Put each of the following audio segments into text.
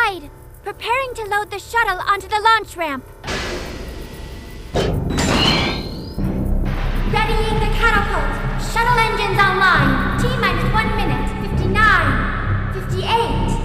inside! Preparing to load the shuttle onto the launch ramp. Readying the catapult! Shuttle engines online! T-minus 1 minute. 59. 58.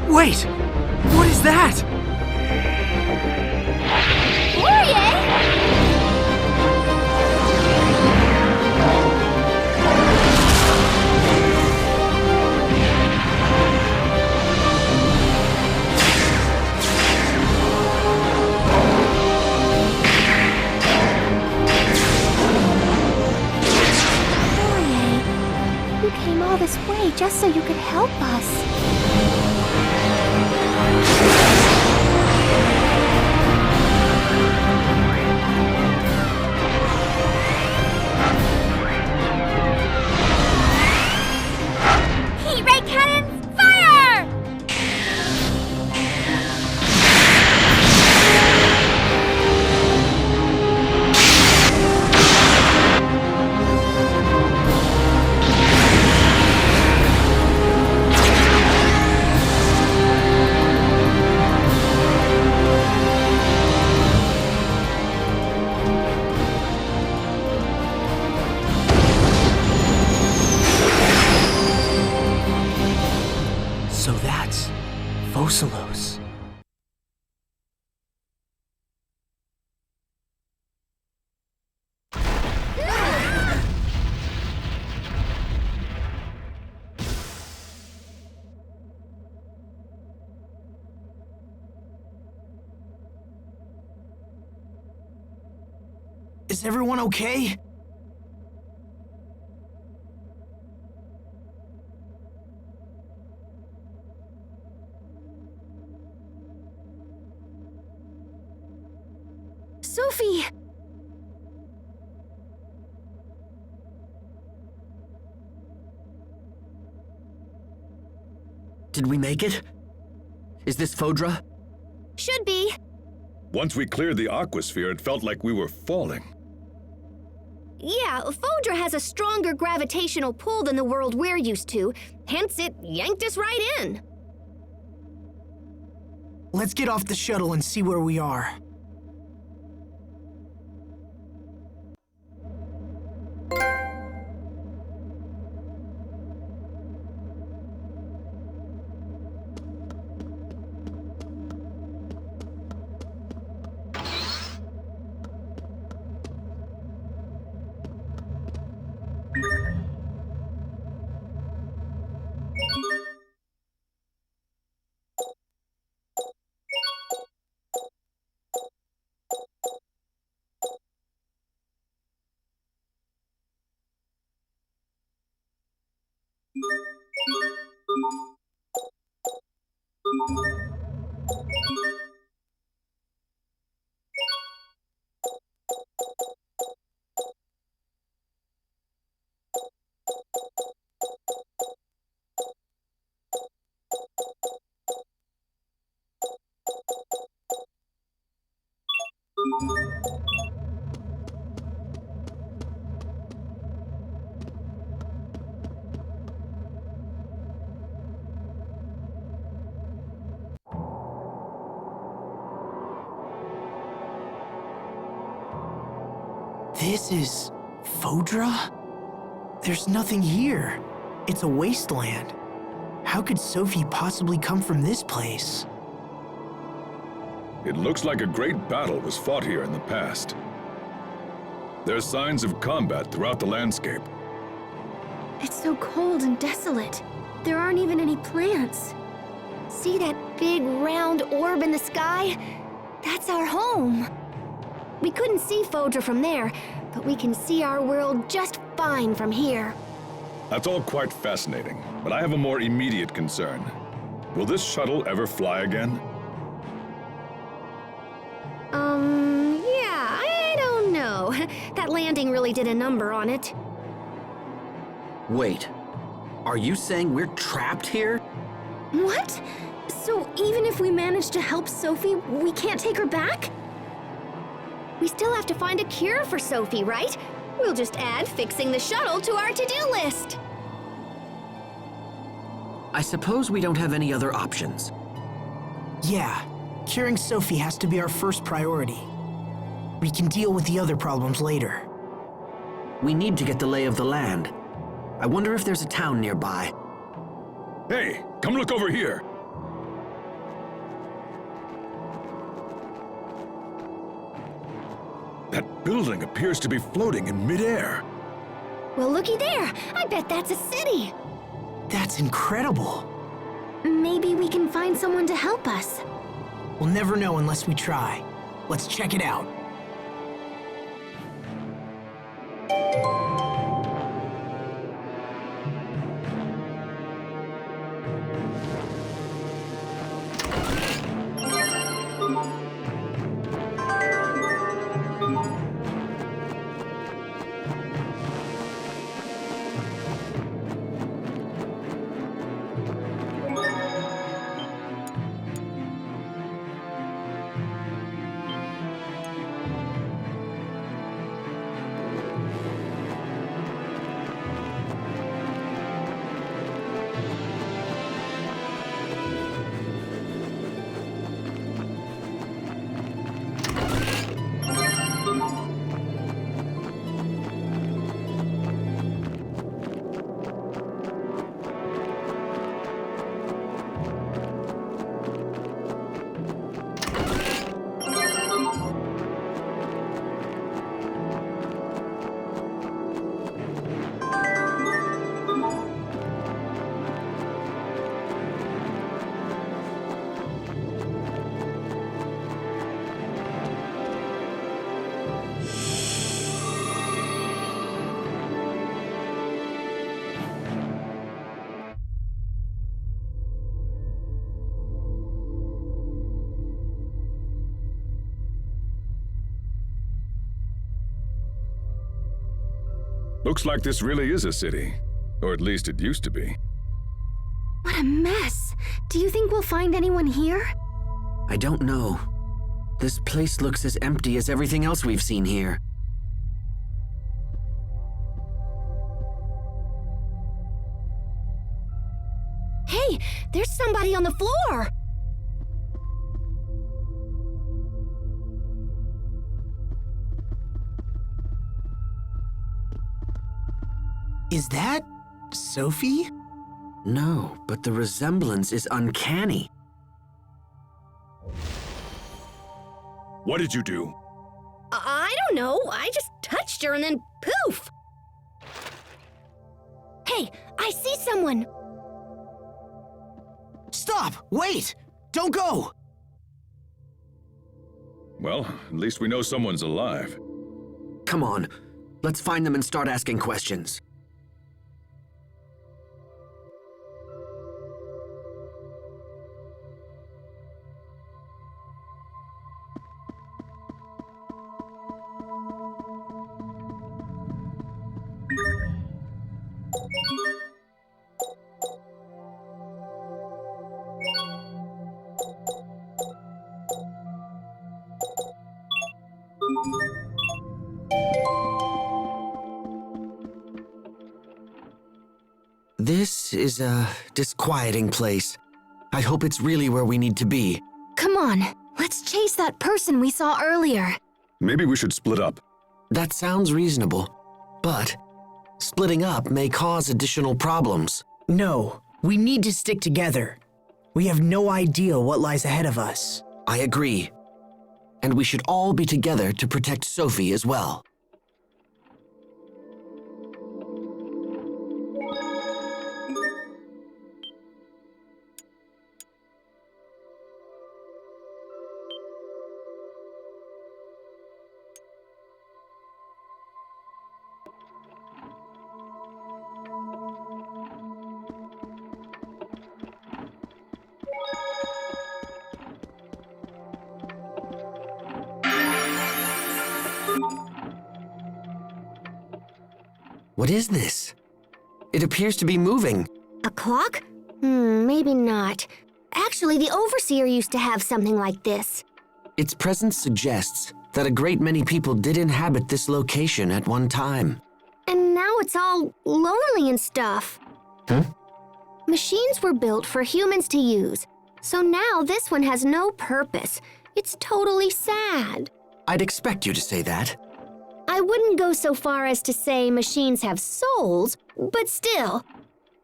Wait! What is that? You came all this way just so you could help us. Is everyone okay? Sophie! Did we make it? Is this Fodra? Should be. Once we cleared the aquasphere, it felt like we were falling. Yeah, Fodra has a stronger gravitational pull than the world we're used to, hence it yanked us right in. Let's get off the shuttle and see where we are. This is Fodra? There's nothing here. It's a wasteland. How could Sophie possibly come from this place? It looks like a great battle was fought here in the past. There's signs of combat throughout the landscape. It's so cold and desolate. There aren't even any plants. See that big round orb in the sky? That's our home. We couldn't see Fodra from there, but we can see our world just fine from here. That's all quite fascinating, but I have a more immediate concern. Will this shuttle ever fly again? Yeah, I don't know. That landing really did a number on it. Wait, are you saying we're trapped here? What? So even if we manage to help Sophie, we can't take her back? We still have to find a cure for Sophie, right? We'll just add fixing the shuttle to our to-do list. I suppose we don't have any other options. Yeah, curing Sophie has to be our first priority. We can deal with the other problems later. We need to get the lay of the land. I wonder if there's a town nearby. Hey, come look over here! That building appears to be floating in midair. Well, looky there. I bet that's a city. That's incredible. Maybe we can find someone to help us. We'll never know unless we try. Let's check it out. Looks like this really is a city. Or at least it used to be. What a mess. Do you think we'll find anyone here? I don't know. This place looks as empty as everything else we've seen here. Hey, there's somebody on the floor! Is that Sophie? No, but the resemblance is uncanny. What did you do? I don't know. I just touched her and then poof! Hey, I see someone! Stop! Wait! Don't go! Well, at least we know someone's alive. Come on, let's find them and start asking questions. This is a disquieting place. I hope it's really where we need to be. Come on, let's chase that person we saw earlier. Maybe we should split up. That sounds reasonable, but splitting up may cause additional problems. No, we need to stick together. We have no idea what lies ahead of us. I agree. And we should all be together to protect Sophie as well. What is this? It appears to be moving. A clock? Maybe not. Actually, the Overseer used to have something like this. Its presence suggests that a great many people did inhabit this location at one time. And now it's all lonely and stuff. Huh? Machines were built for humans to use, so now this one has no purpose. It's totally sad. I'd expect you to say that. I wouldn't go so far as to say machines have souls, but still.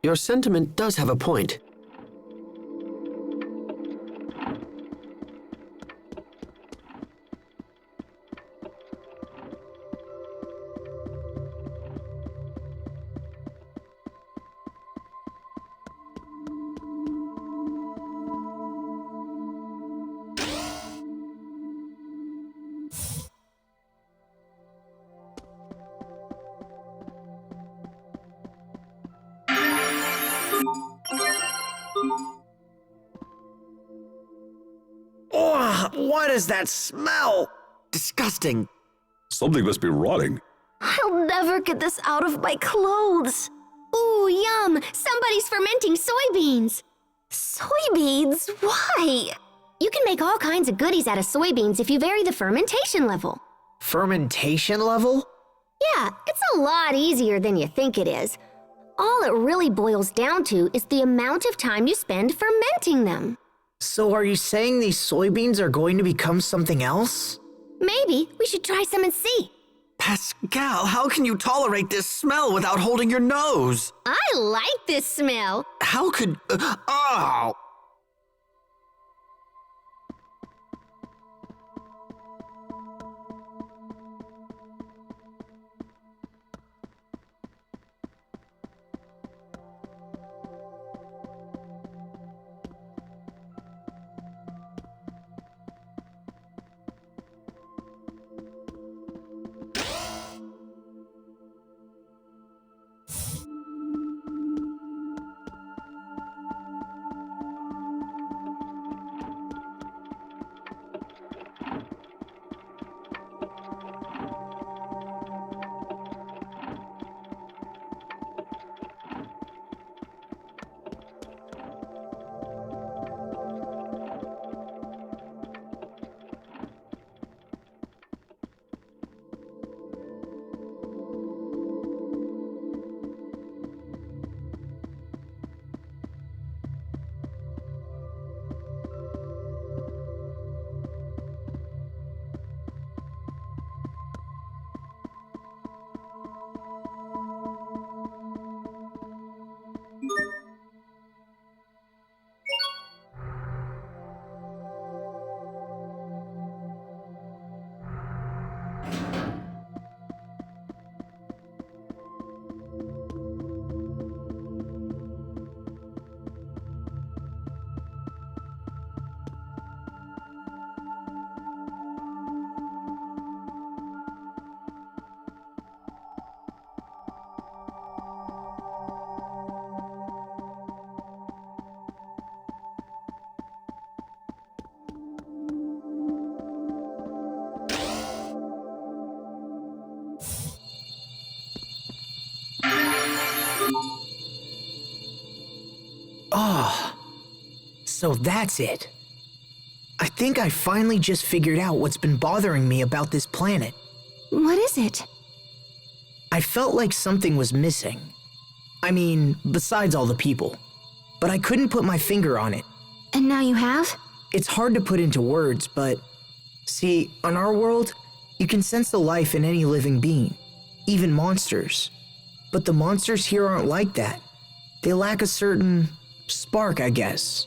Your sentiment does have a point. What is that smell? Disgusting. Something must be rotting. I'll never get this out of my clothes. Ooh, yum! Somebody's fermenting soybeans. Soybeans? Why? You can make all kinds of goodies out of soybeans if you vary the fermentation level. Fermentation level? Yeah, it's a lot easier than you think it is. All it really boils down to is the amount of time you spend fermenting them. So are you saying these soybeans are going to become something else? Maybe we should try some and see. Pascal, how can you tolerate this smell without holding your nose? I like this smell. How could... oh! Oh, so that's it. I think I finally just figured out what's been bothering me about this planet. What is it? I felt like something was missing. I mean, besides all the people. But I couldn't put my finger on it. And now you have? It's hard to put into words, but... See, on our world, you can sense the life in any living being, even monsters. But the monsters here aren't like that. They lack a certain spark, I guess.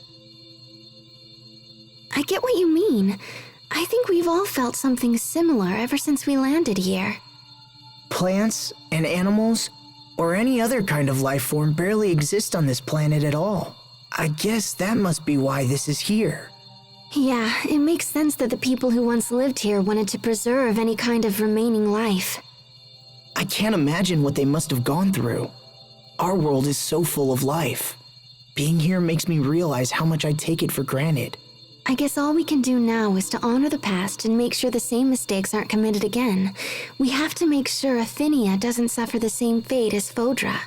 I get what you mean. I think we've all felt something similar ever since we landed here. Plants and animals, or any other kind of life form, barely exist on this planet at all. I guess that must be why this is here. Yeah, it makes sense that the people who once lived here wanted to preserve any kind of remaining life. I can't imagine what they must have gone through. Our world is so full of life. Being here makes me realize how much I take it for granted. I guess all we can do now is to honor the past and make sure the same mistakes aren't committed again. We have to make sure Ephinea doesn't suffer the same fate as Fodra.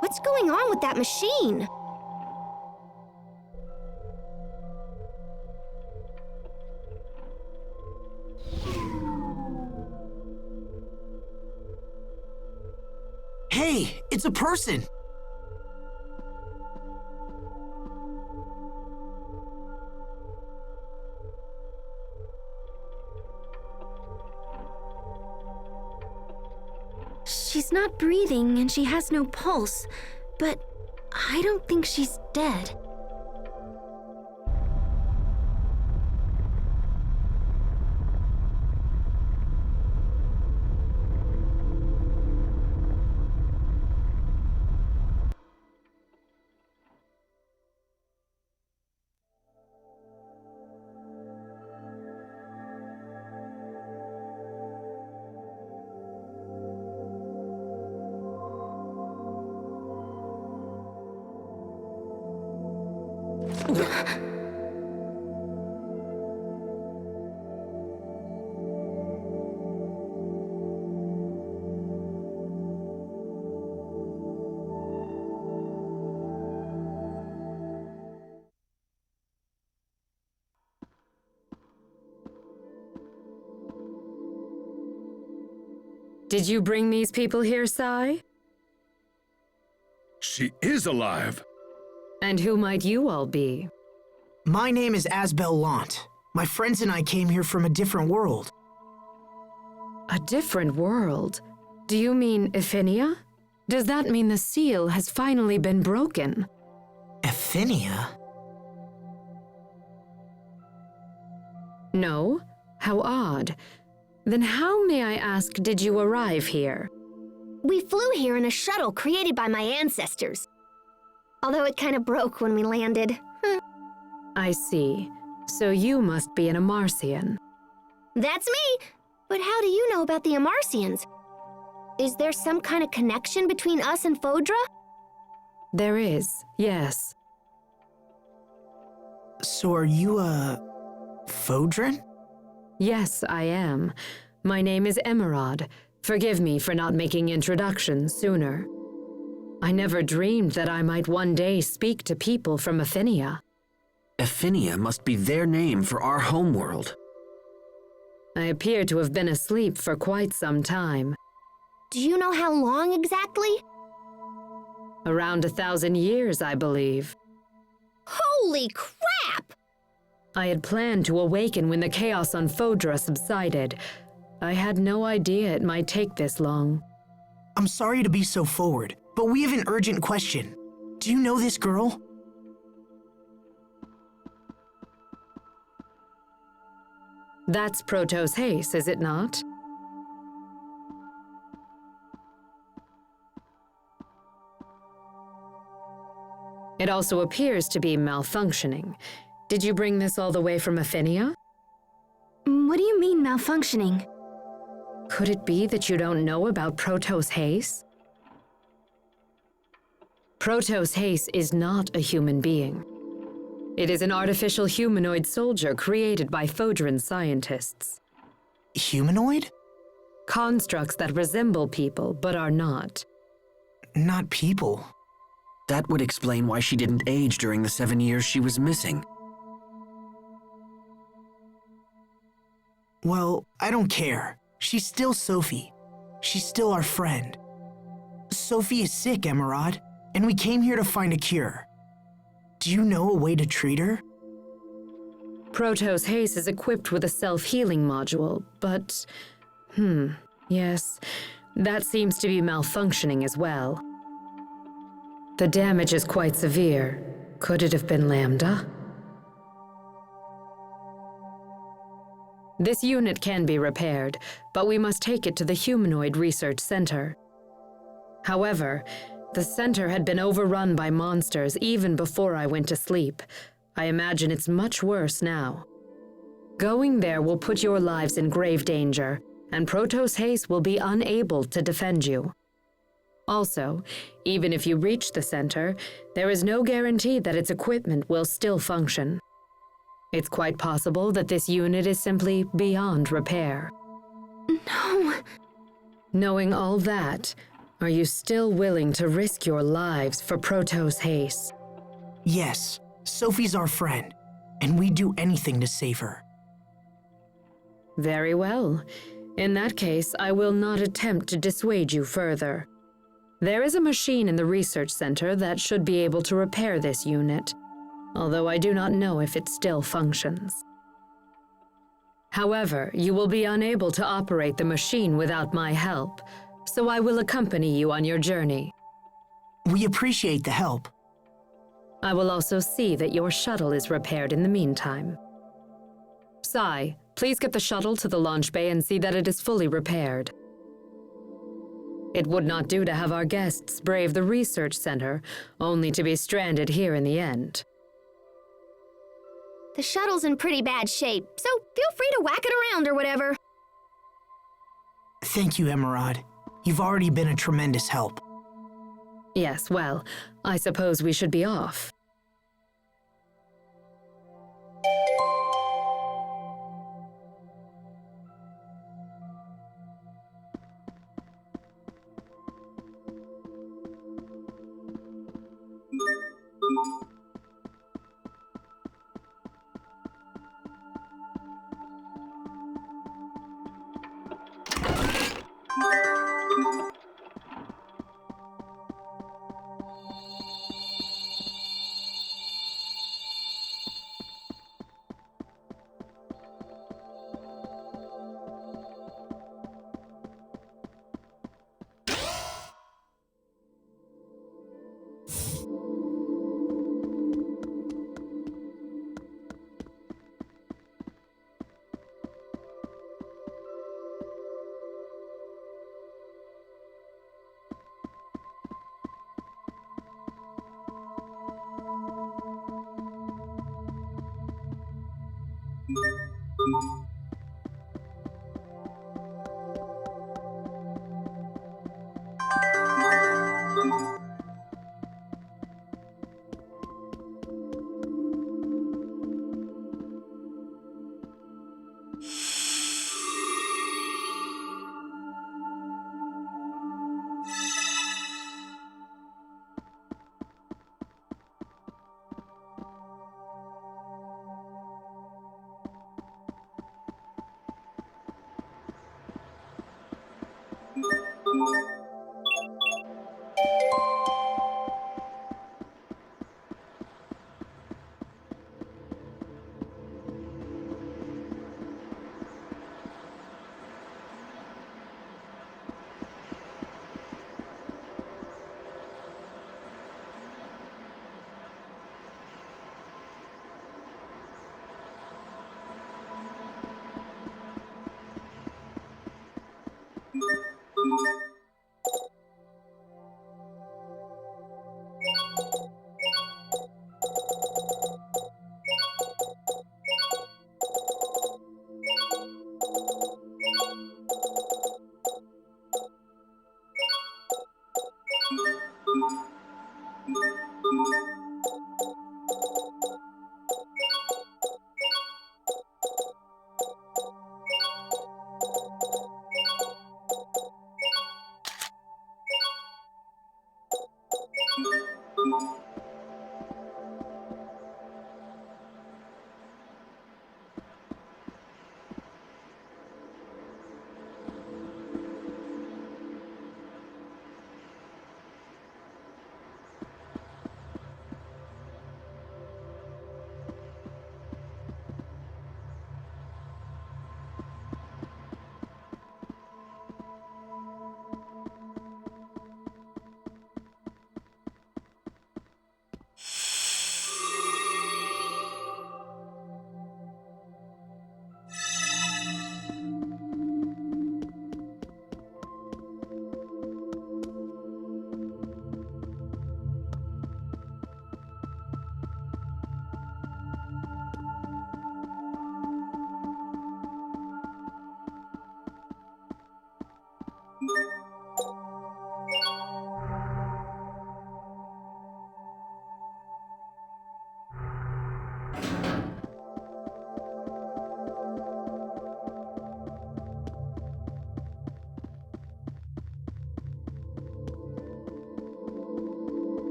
What's going on with that machine? Hey, it's a person! She's not breathing and she has no pulse, but I don't think she's dead. Did you bring these people here, Sai? She is alive! And who might you all be? My name is Asbel Lhant. My friends and I came here from a different world. A different world? Do you mean Ephinea? Does that mean the seal has finally been broken? Ephinea? No? How odd. Then how, may I ask, did you arrive here? We flew here in a shuttle created by my ancestors. Although it kind of broke when we landed. I see. So you must be an Amarcian. That's me! But how do you know about the Amarcians? Is there some kind of connection between us and Fodra? There is, yes. So are you a Fodran? Yes, I am. My name is Emerald, Forgive me for not making introductions sooner. I never dreamed that I might one day speak to people from Ephinea. Ephinea must be their name for our homeworld. I appear to have been asleep for quite some time. Do you know how long exactly? Around 1,000 years, I believe. Holy crap! I had planned to awaken when the chaos on Fodra subsided. I had no idea it might take this long. I'm sorry to be so forward, but we have an urgent question. Do you know this girl? That's Protos Haste, is it not? It also appears to be malfunctioning. Did you bring this all the way from Ephinea? What do you mean malfunctioning? Could it be that you don't know about Protos Haste? Protos Haste is not a human being. It is an artificial humanoid soldier created by Fodran scientists. Humanoid? Constructs that resemble people, but are not. Not people. That would explain why she didn't age during the 7 years she was missing. Well, I don't care. She's still Sophie. She's still our friend. Sophie is sick, Emerald, and we came here to find a cure. Do you know a way to treat her? Protos Haste is equipped with a self-healing module, but... yes, that seems to be malfunctioning as well. The damage is quite severe. Could it have been Lambda? This unit can be repaired, but we must take it to the Humanoid Research Center. However, the center had been overrun by monsters even before I went to sleep. I imagine it's much worse now. Going there will put your lives in grave danger, and Protos Haste will be unable to defend you. Also, even if you reach the center, there is no guarantee that its equipment will still function. It's quite possible that this unit is simply beyond repair. No. Knowing all that, are you still willing to risk your lives for Protos Haste? Yes, Sophie's our friend, and we'd do anything to save her. Very well. In that case, I will not attempt to dissuade you further. There is a machine in the research center that should be able to repair this unit, although I do not know if it still functions. However, you will be unable to operate the machine without my help, so I will accompany you on your journey. We appreciate the help. I will also see that your shuttle is repaired in the meantime. Sai, please get the shuttle to the launch bay and see that it is fully repaired. It would not do to have our guests brave the research center, only to be stranded here in the end. The shuttle's in pretty bad shape, so feel free to whack it around or whatever. Thank you, Emerald. You've already been a tremendous help. Yes, well, I suppose we should be off.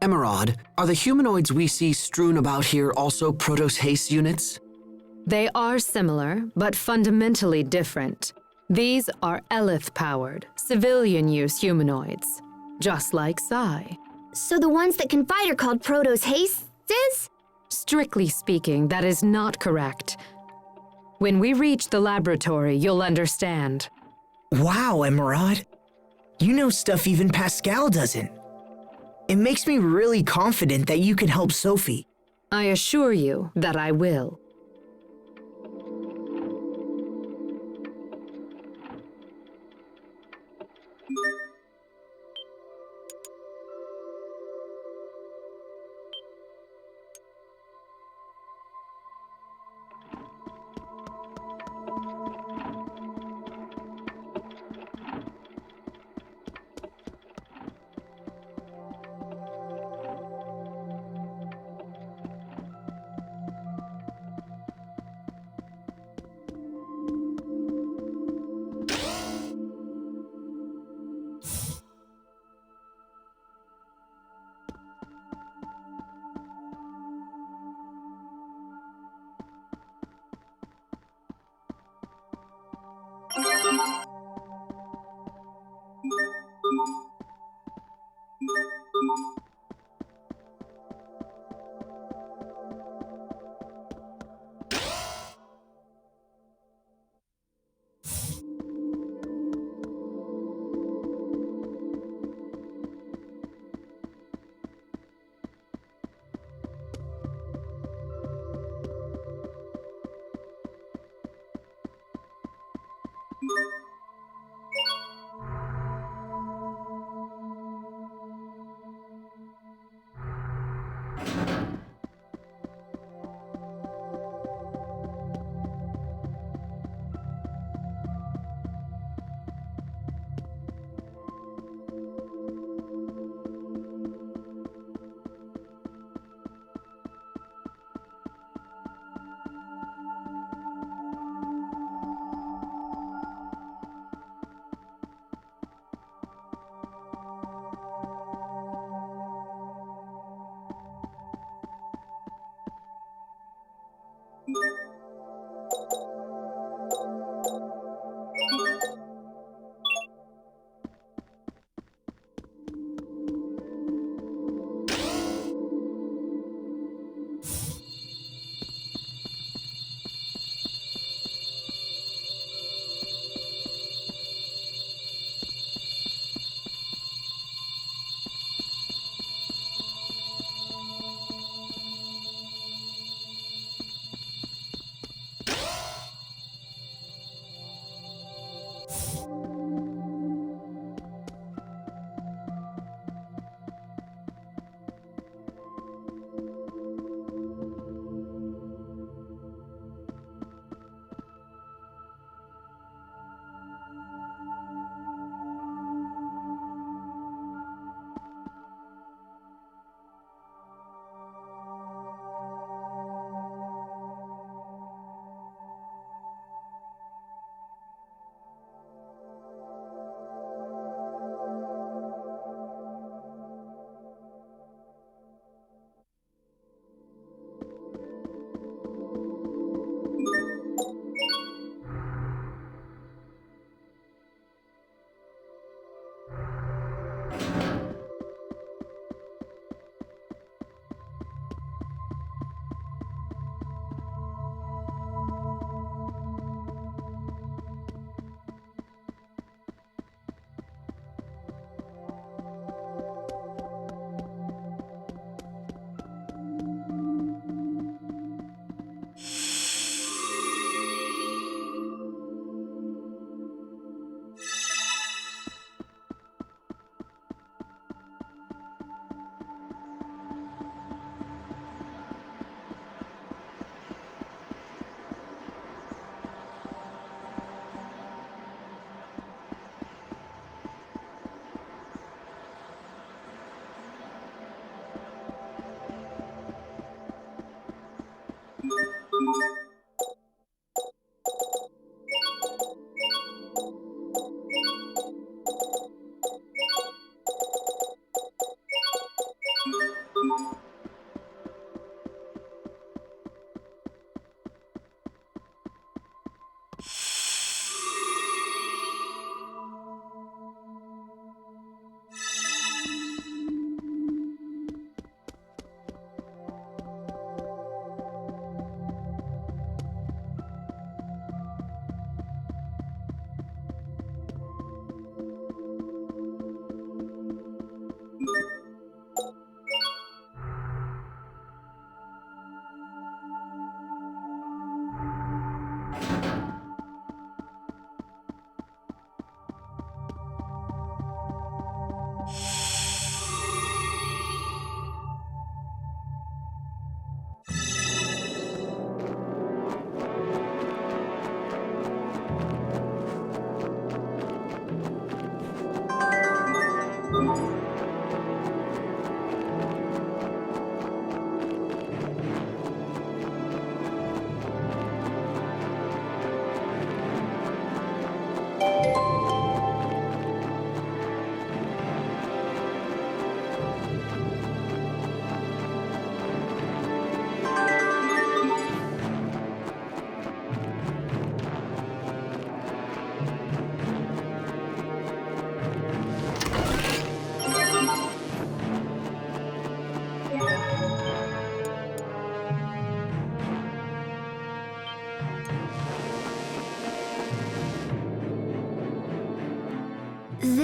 Emerald, are the humanoids we see strewn about here also Protos Haste units? They are similar, but fundamentally different. These are Eleth-powered, civilian-use humanoids, just like Psy. So the ones that can fight are called Protos Hastes? Strictly speaking, that is not correct. When we reach the laboratory, you'll understand. Wow, Emerald. You know stuff even Pascal doesn't. It makes me really confident that you can help Sophie. I assure you that I will.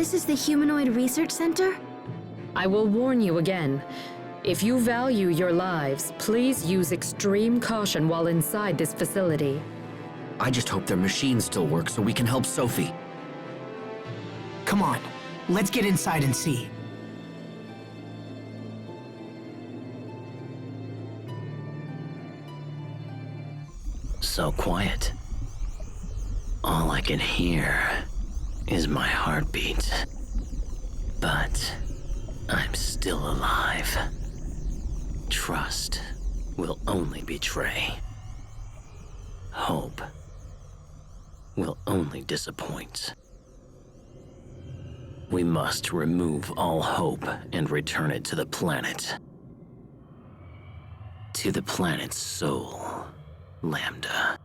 This is the Humanoid Research Center? I will warn you again. If you value your lives, please use extreme caution while inside this facility. I just hope their machines still work so we can help Sophie. Come on, let's get inside and see. So quiet. All I can hear is my heartbeat. But I'm still alive. Trust will only betray. Hope will only disappoint. We must remove all hope and return it to the planet. To the planet's soul. Lambda.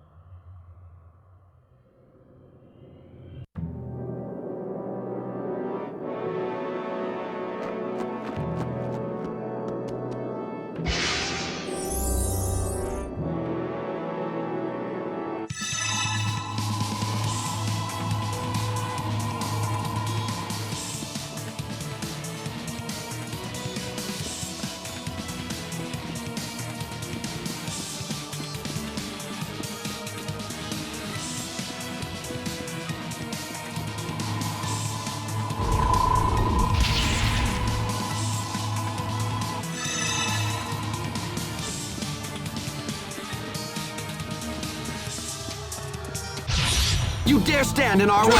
You dare stand in our way?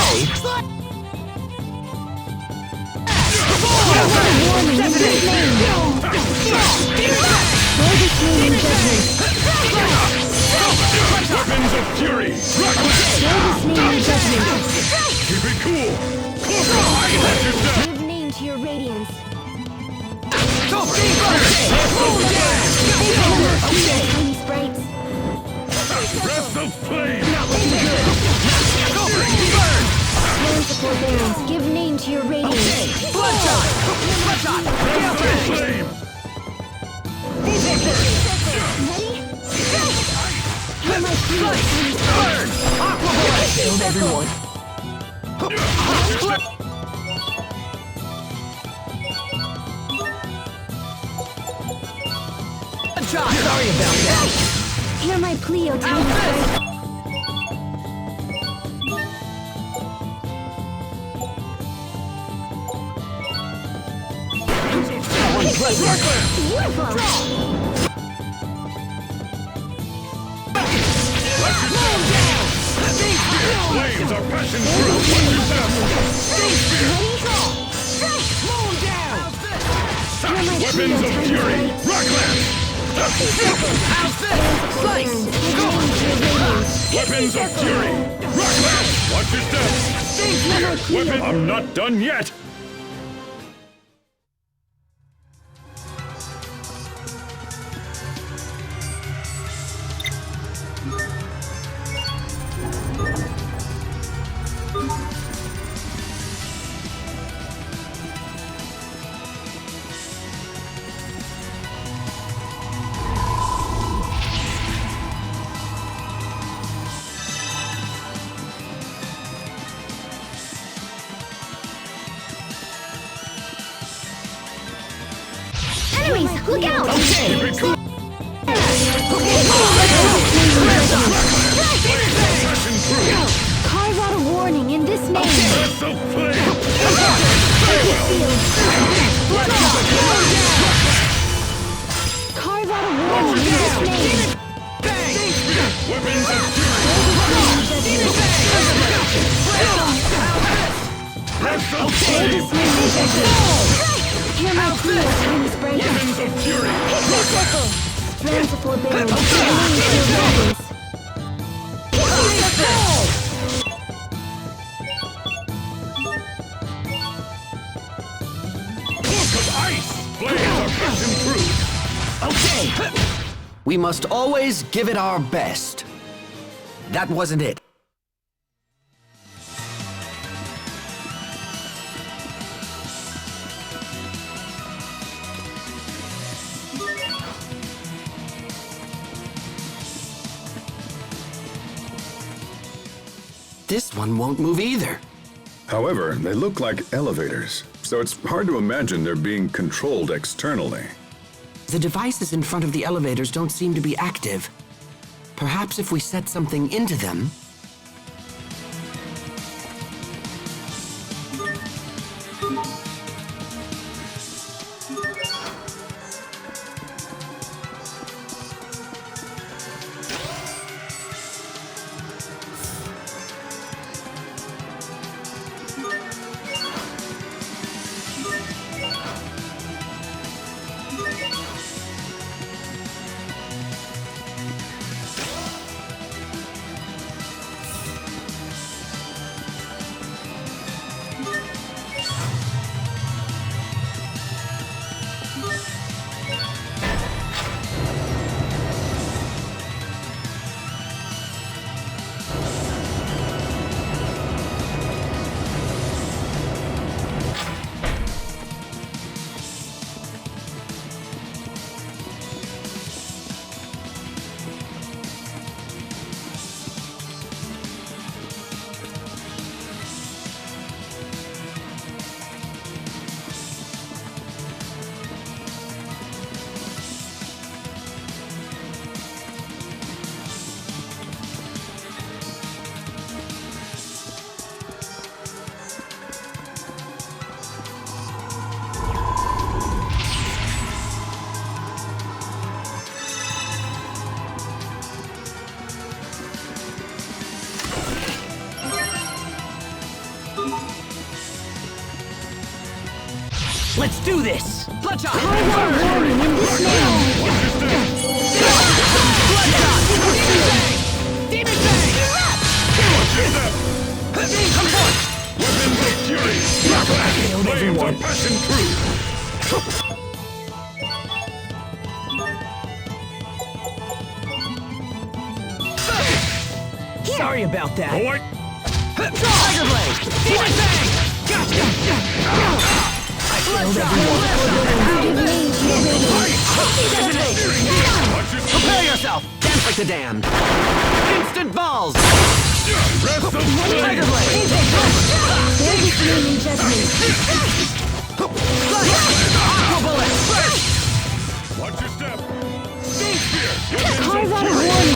Weapons of fury! Keep it cool! Watch yourself! Give name to your radiance. Tiny sprites. Breath of flame! Learn to forbearance. Give name to your radiance. Breath of flame! Ready? You're my Shield everyone. Sorry about that. Hear my plea, O tiny sprite. Beautiful! Flames are passing through! Watch yourself! Weapons of fury! Rockland! Weapons of fury! Rockland! Watch your step! Weapon! I'm not done yet! Enemies, look out! Keep it cool! Passing through! Carve out a warning in this name. Breath of flame! Carve out a warning in this name. Weapons of fury! Breath of flame! Hear my plea, O tiny sprite. Weapons of fury! Learn to forbearance. Give name to your radiance. Ice! Flames are passing through! Okay. We must always give it our best. That wasn't it. This one won't move either. However, they look like elevators, so it's hard to imagine they're being controlled externally. The devices in front of the elevators don't seem to be active. Perhaps if we set something into them... Let's do this! Bloodshot! Warning in this name. Bloodshot! Demon Fang! Come forth! Weapons of fury! Flames of passion true! Sorry about that. Oh, wait! Tiger Blade! Demon Fang! Gotcha! Prepare yourself! Dance like the damned! Instant balls! Breath of Tiger flame! Blade! There is human judgment. Aqua Bullet! Watch your step! Steam Spear! Carve out a warning.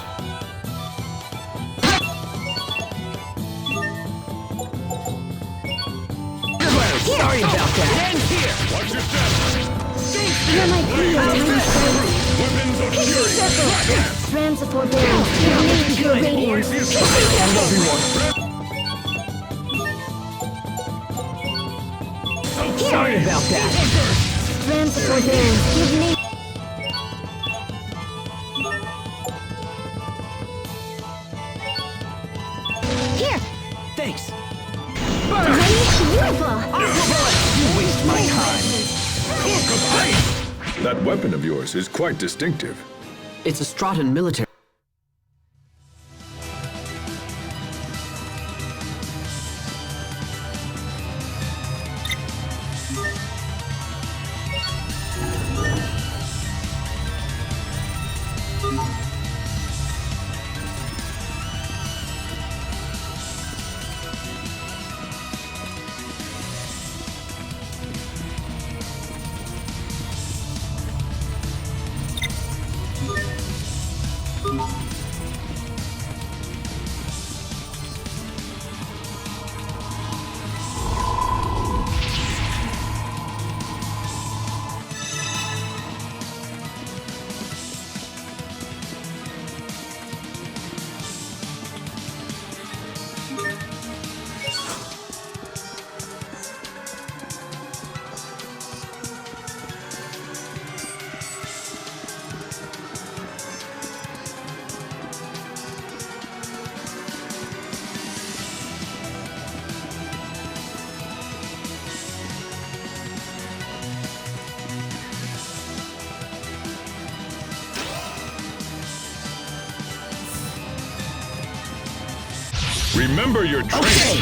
Sorry about that! End here! Watch your step! Hear my plea and demonstrate. Weapons of Hissy fury! circle. Strands of forbearance. Give me to your radiance. Sorry about that! Strands of forbearance. Give me. Here. Thanks! Beautiful. Aqua Bullet! You waste my time! That weapon of yours is quite distinctive. It's a Straton military. Remember your training!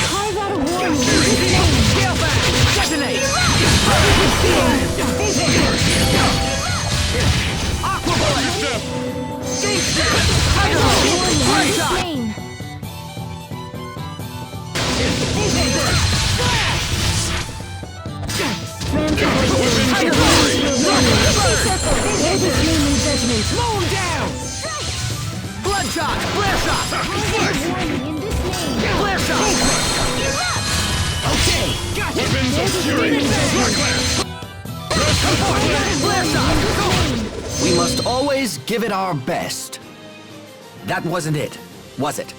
Carve out a warning. Detonate! Aqua Bullet! Tiger Blade! Shot! Flame. Tiger Blade! There is human judgment. Slow him down! Bloodshot! Flare shot! Warning in this name. Flare shot! Okay! Gotcha! Weapons of fury! Flare shot! We must always give it our best. That wasn't it, was it?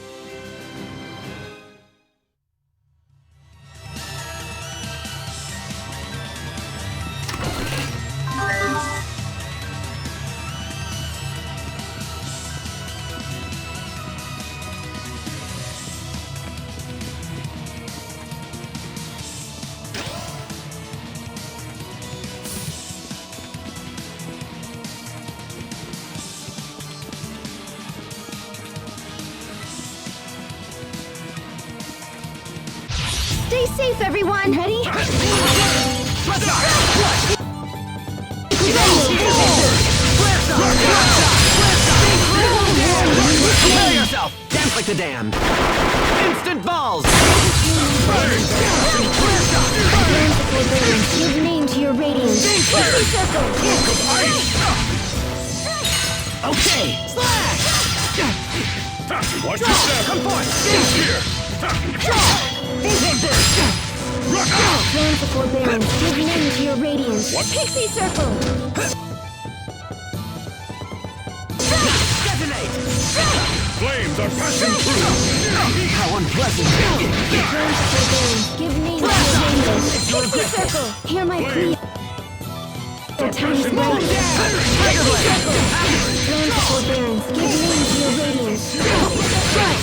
Stay safe, everyone! Ready? Prepare yourself! Dance like the damned! Instant balls! Give name to your radiance. Hissy circle. Okay! Slash! Watch your step! Come forth! Here! Draw! Burst! Lands of forbearance, give name to your radiance. Pixie circle! Detonate! Flames are passing through! How unpleasant! Lands of forbearance, give name to your radiance. Pixie circle! Hear my plea. Your tiny sprite. Pixie circle! Lands of forbearance, give name to your radiance.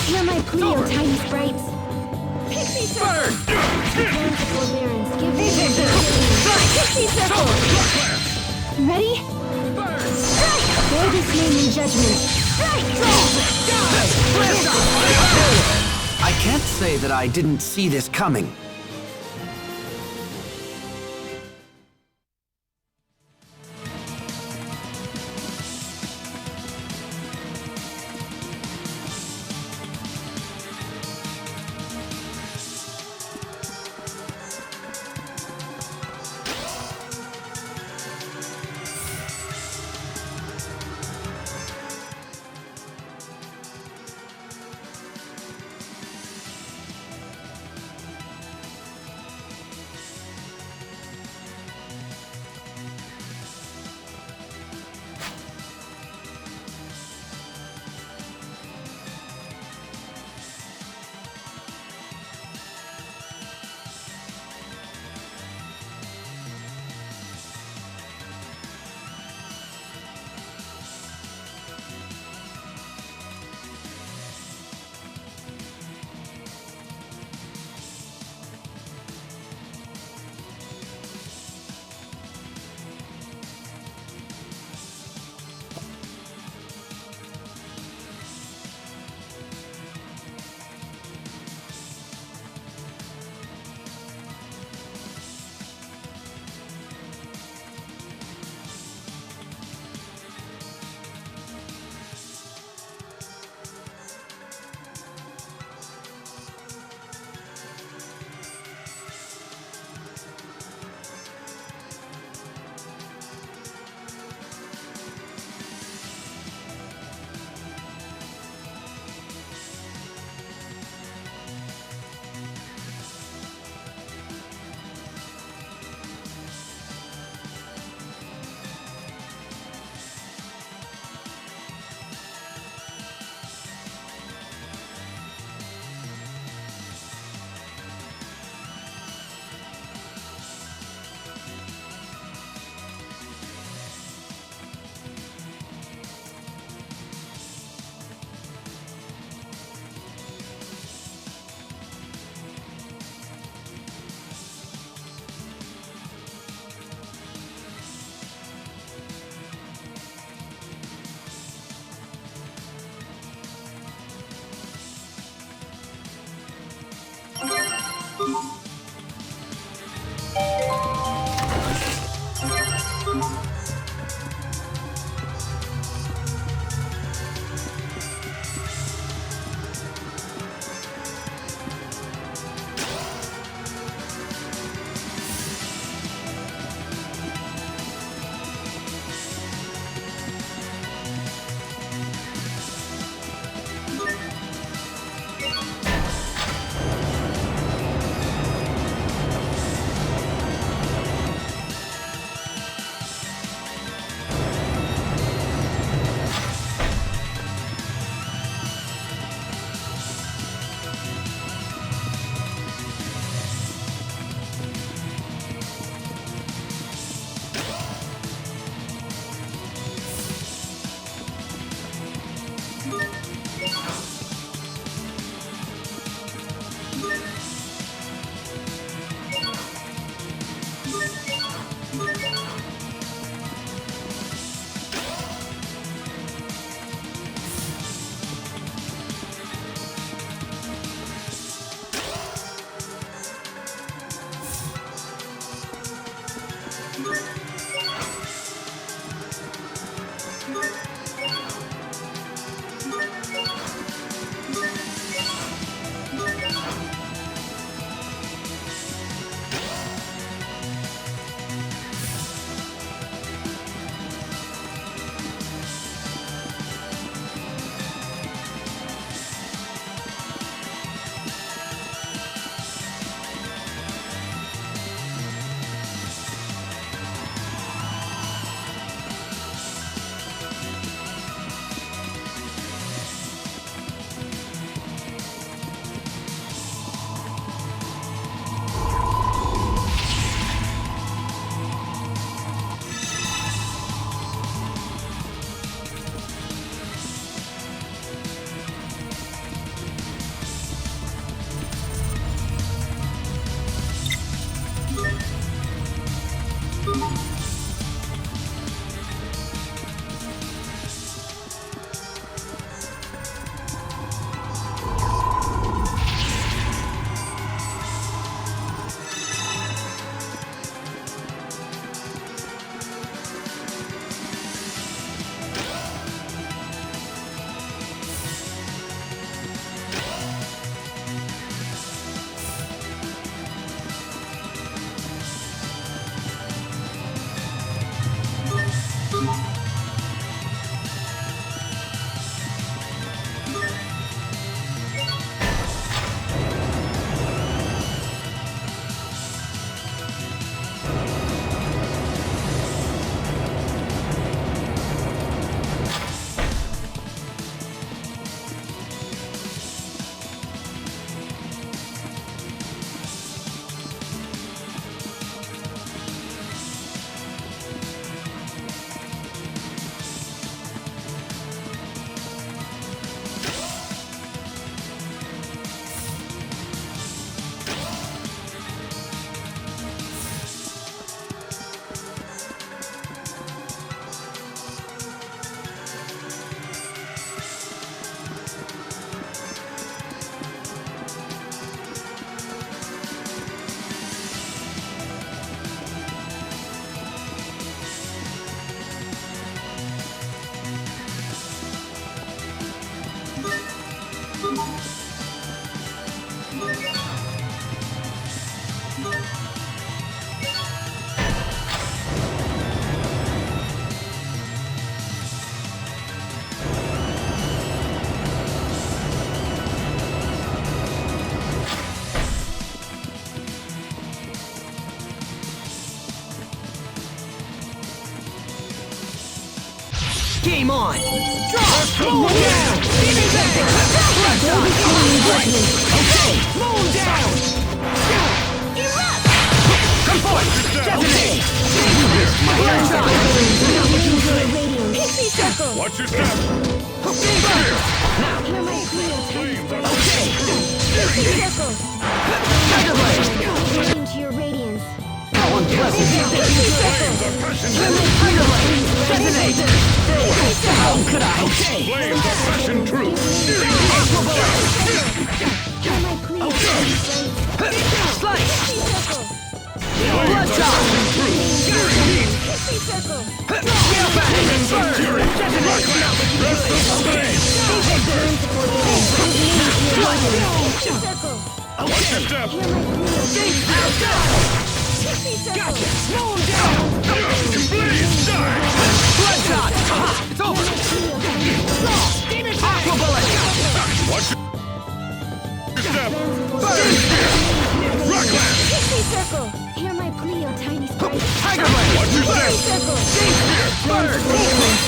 Hear my plea, O tiny sprites. Pixie circle! Lands of forbearance, give name to your radiance. Pixie circle! Ready? Bear this name in judgment. I can't say that I didn't see this coming. Game on! Drop! Moon down! Demon Bang! Okay! Moon down! Come forth! Detonate! Pixie circle! Watch your step! Now, hear my clear Flames are Okay! Pixie circle! Tiger Blade! Change your radiance. How unpleasant! Pixie circle! Tiger Blade! Detonate! How could I? Okay! Flames are passion true! Aqua Bullet! Hear my clear Slice! Pixie circle! Bloodshot! Pixie circle! Scale back! Burn! Detonate! Pixie circle! Watch your step! Hear my clear Pixie circle! Gotcha! Moon down! Please die! Bloodshot! Aha! It's over! Demon Aqua Bullet! Watch your step! Burn! Rockland! Pixie circle! Hear my plea, oh tiny sprite! Tiger Blade! Watch your Pixie step! circle! Burn!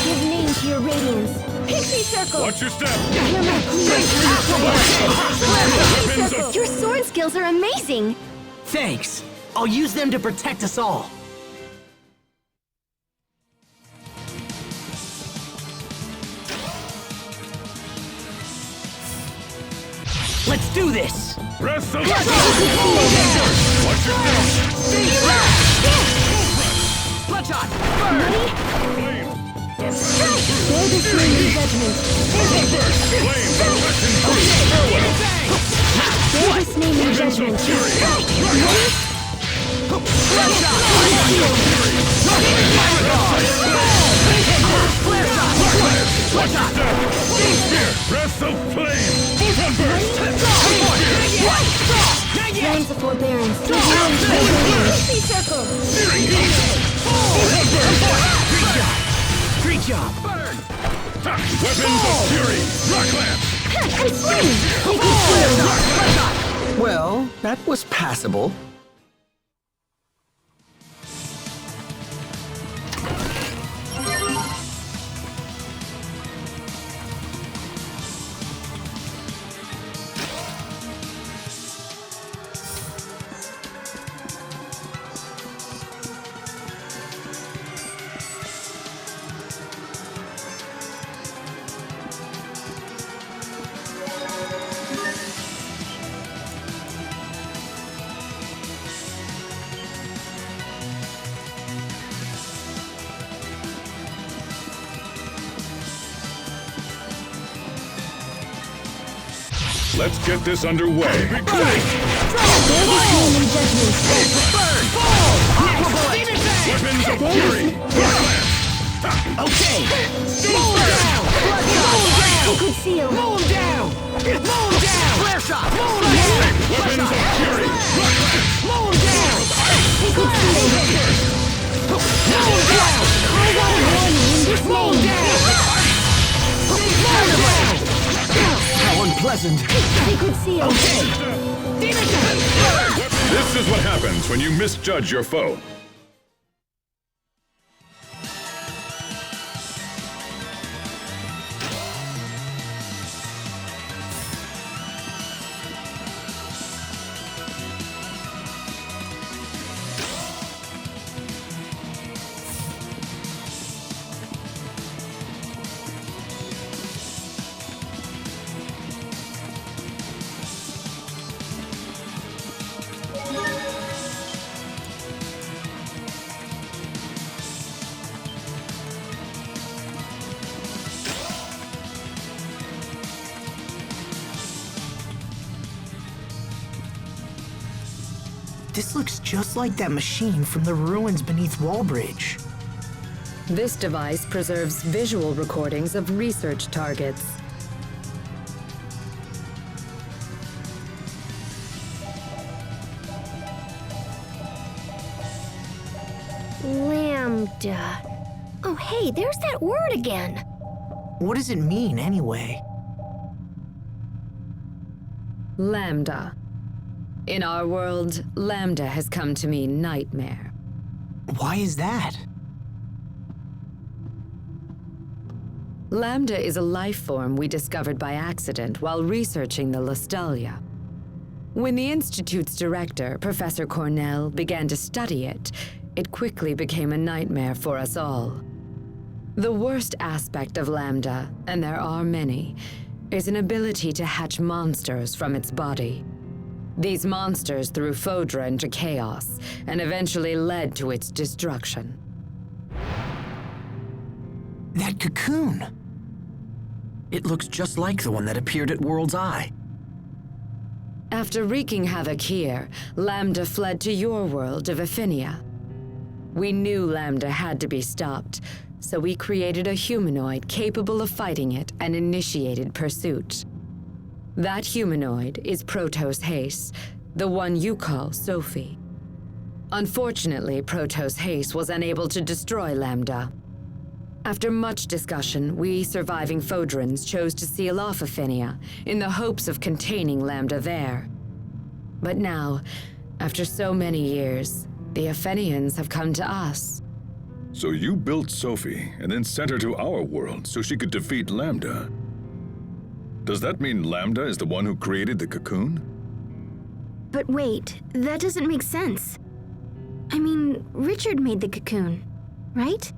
Give name to your radiance! Pixie circle! Watch your step! Hear my plea! Aqua Bullet! Pixie circle! Your sword skills are amazing! Thanks. I'll use them to protect us all. Let's do this! Wrestle! Watch your step! Bloodshot! Burn! Flames! Bear this name in judgment! Flames are passion true! Farewell! Bear this name in Weapons of judgment! fury! Bloodshot! Watch your step! Spear! Breath of flame! Flames of forbearance! Give name to your radiance! Pixie circle! Great job! Burn! Weapons of fury! Rockland! And swing! Well, that was passable. Let's get this underway. Bear this name in judgment! Weapons of fury! Rockland! Okay! Moon down! Sacred seal! Moon down! Moon down! Flare shot! Moon down! Weapons of fury! Rockland! Moon down! Sacred seal! Moon down! I want a warning in this Moon name! down! How unpleasant! Sacred seal! Okay! Demon Bang! This is what happens when you misjudge your foe. This looks just like that machine from the ruins beneath Wallbridge. This device preserves visual recordings of research targets. Lambda. Oh, hey, there's that word again. What does it mean, anyway? Lambda. In our world, Lambda has come to mean nightmare. Why is that? Lambda is a life form we discovered by accident while researching the Lustalia. When the Institute's director, Professor Cornell, began to study it, it quickly became a nightmare for us all. The worst aspect of Lambda, and there are many, is an ability to hatch monsters from its body. These monsters threw Fodra into chaos, and eventually led to its destruction. That cocoon! It looks just like the one that appeared at World's Eye. After wreaking havoc here, Lambda fled to your world of Ephinea. We knew Lambda had to be stopped, so we created a humanoid capable of fighting it and initiated pursuit. That humanoid is Protos Haste, the one you call Sophie. Unfortunately, Protos Haste was unable to destroy Lambda. After much discussion, we surviving Fodrans chose to seal off Ephinea in the hopes of containing Lambda there. But now, after so many years, the Ephenians have come to us. So you built Sophie and then sent her to our world so she could defeat Lambda. Does that mean Lambda is the one who created the cocoon? But wait, that doesn't make sense. I mean, Richard made the cocoon, right?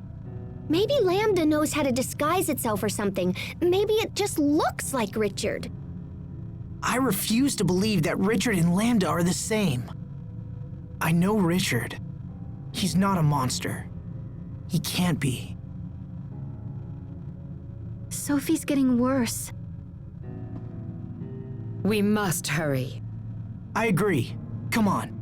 Maybe Lambda knows how to disguise itself or something. Maybe it just looks like Richard. I refuse to believe that Richard and Lambda are the same. I know Richard. He's not a monster. He can't be. Sophie's getting worse. We must hurry. I agree. Come on.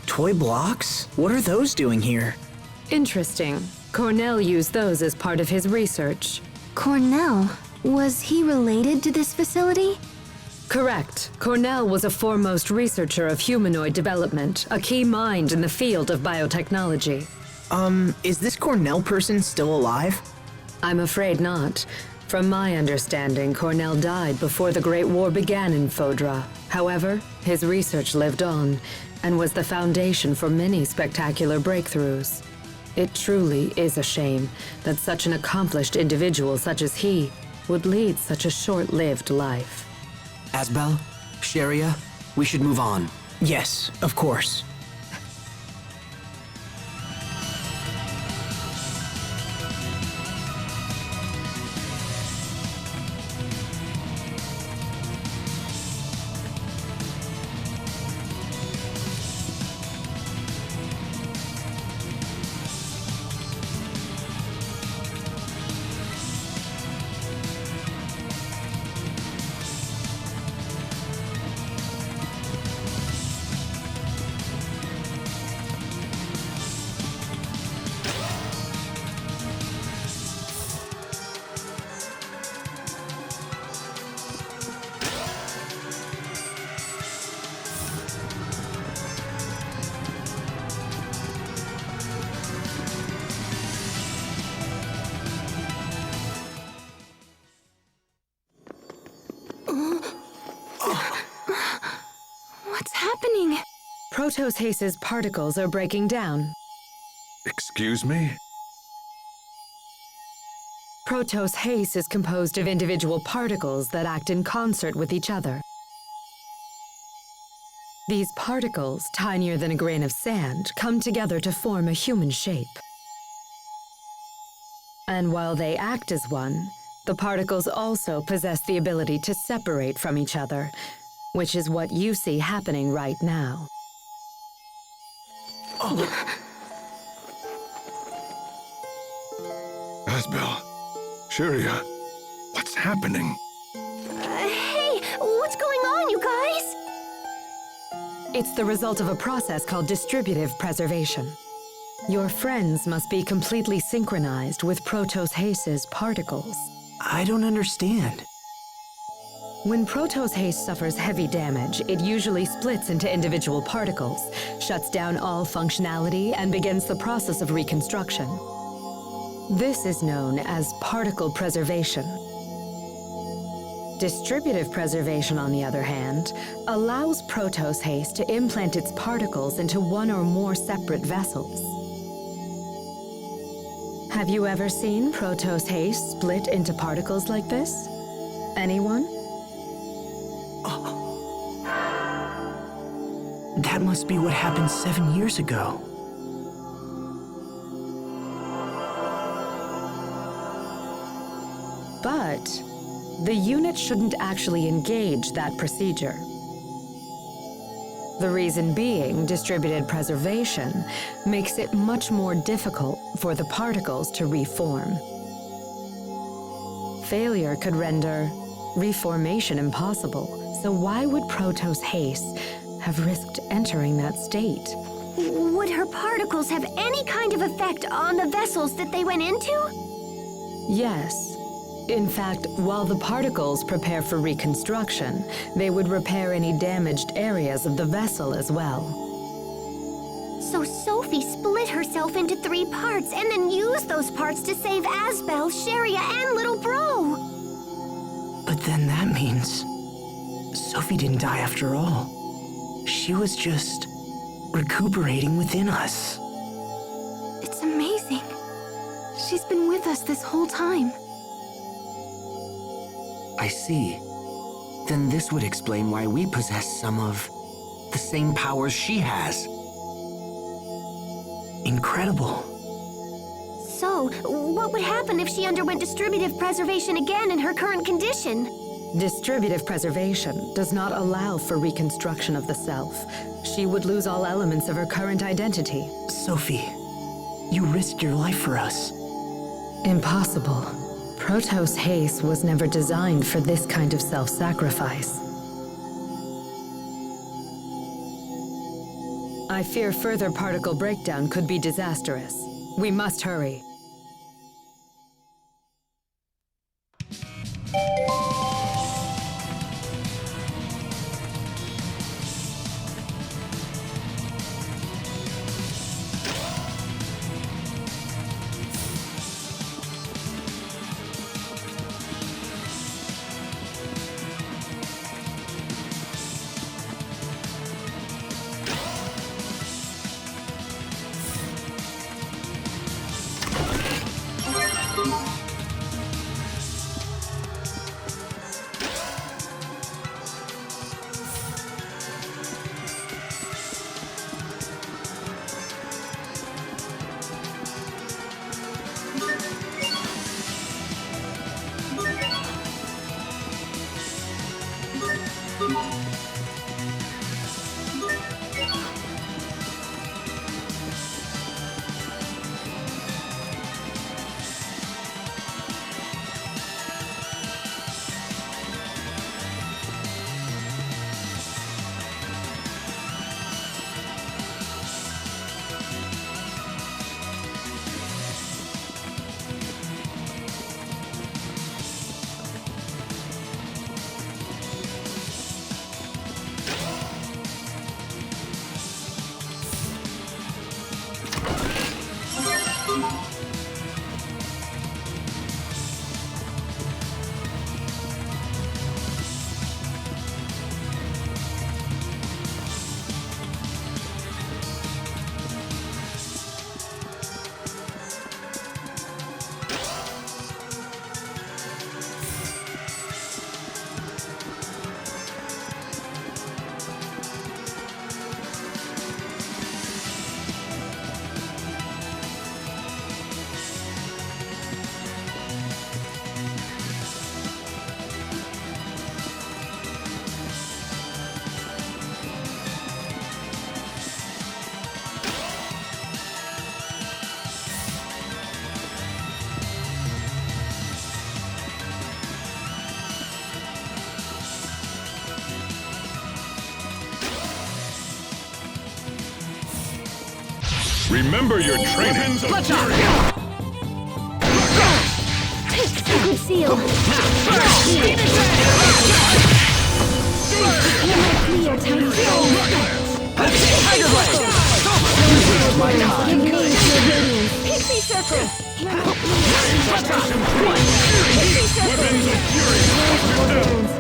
Toy blocks? What are those doing here? Interesting. Cornell used those as part of his research. Cornell? Was he related to this facility? Correct. Cornell was a foremost researcher of humanoid development, a key mind in the field of biotechnology. Is this Cornell person still alive? I'm afraid not. From my understanding, Cornell died before the Great War began in Fodra. However, his research lived on, and was the foundation for many spectacular breakthroughs. It truly is a shame that such an accomplished individual such as he would lead such a short-lived life. Asbel, Sharia, we should move on. Yes, of course. What's happening? Protos Haste's particles are breaking down. Excuse me? Protos Haste is composed of individual particles that act in concert with each other. These particles, tinier than a grain of sand, come together to form a human shape. And while they act as one, the particles also possess the ability to separate from each other, which is what you see happening right now. Asbel, Sharia, what's happening? Hey, what's going on, you guys? It's the result of a process called distributive preservation. Your friends must be completely synchronized with Protos Haste's particles. I don't understand. When Protoss haste suffers heavy damage, it usually splits into individual particles, shuts down all functionality, and begins the process of reconstruction. This is known as particle preservation. Distributive preservation, on the other hand, allows Protoss haste to implant its particles into one or more separate vessels. Have you ever seen Protoss haste split into particles like this? Anyone? That must be what happened 7 years ago. But the unit shouldn't actually engage that procedure. The reason being, distributed preservation makes it much more difficult for the particles to reform. Failure could render reformation impossible, so why would Protoss haste have risked entering that state? Would her particles have any kind of effect on the vessels that they went into? Yes. In fact, while the particles prepare for reconstruction, they would repair any damaged areas of the vessel as well. So Sophie split herself into 3 parts and then used those parts to save Asbel, Sharia, and little bro! But then that means Sophie didn't die after all. She was just recuperating within us. It's amazing. She's been with us this whole time. I see. Then this would explain why we possess some of the same powers she has. Incredible. So, what would happen if she underwent distributive preservation again in her current condition? Distributive preservation does not allow for reconstruction of the self. She would lose all elements of her current identity. Sophie, you risked your life for us. Impossible. Protoss haste was never designed for this kind of self-sacrifice. I fear further particle breakdown could be disastrous. We must hurry. Remember your training. Good seal. Hear my plea, O tiny soul. Tiger Blade! Here's my Give time. name to your radiance. Pixie circle. Hear my plea. Pixie circle.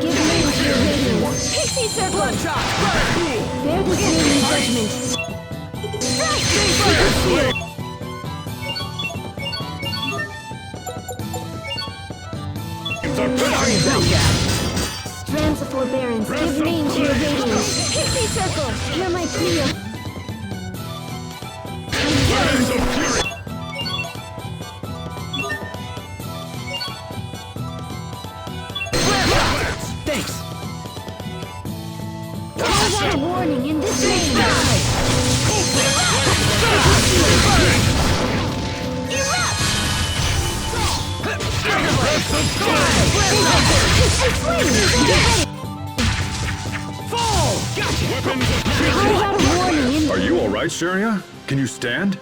Give name to your radiance. Pixie circle. Bear this name in judgment. Strands of forbearance, give name to your radiance. Pixie circle, hear my plea. Thanks. Call out a warning in this name. Are you all right, Sharia? Can you stand?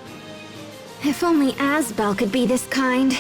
If only Asbel could be this kind.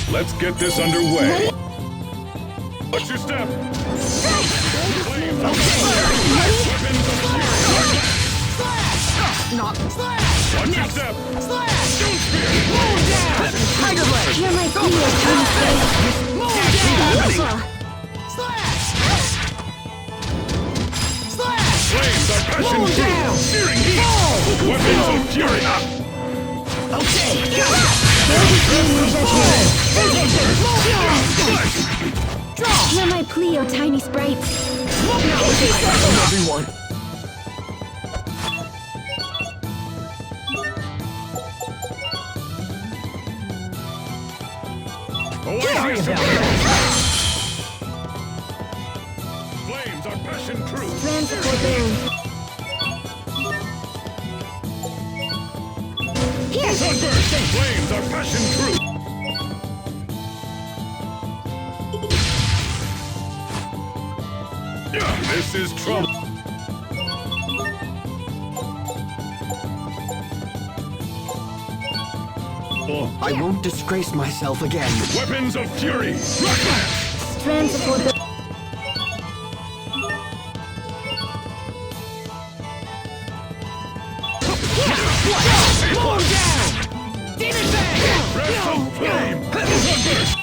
Let's get this underway. Watch your step. Flames of fire. Weapons of fury. Not Watch your step. Stone spear. Tiger blade. You're my Crius. Flames are passion through. Searing heat. Weapons of fury. You're my Pleo, tiny sprites. Everyone. Flames are passion true. Transfer boom. Here! Sunburst. Flames are passion true. This is trouble. I won't disgrace myself again. Weapons of fury. Rocklands. Transfer boom. Breath of flame. Sunburst.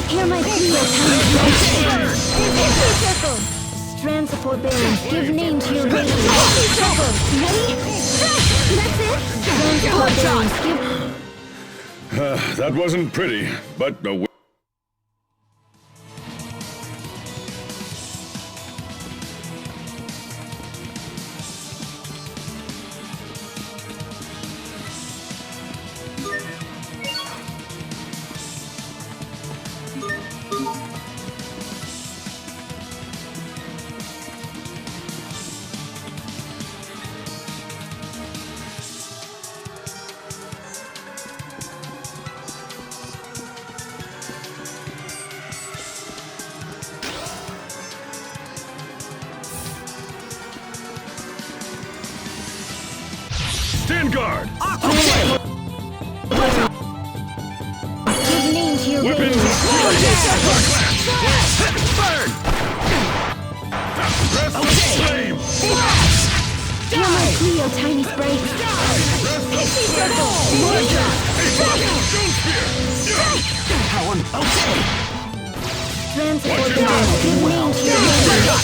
Hear my Pleo, tiny sprites. Circle. Strand support bearings. Give name to your radiant. Circle. Ready? That's it. Strand support bearings. Give... That wasn't pretty, but no. Stand guard! Give name to your Weapons radiant. of fury! Burn! Breath of flame! You're my Pleo, tiny sprites. Circle. Stone spear! How okay. Strand support bearings. Give name to your radiant.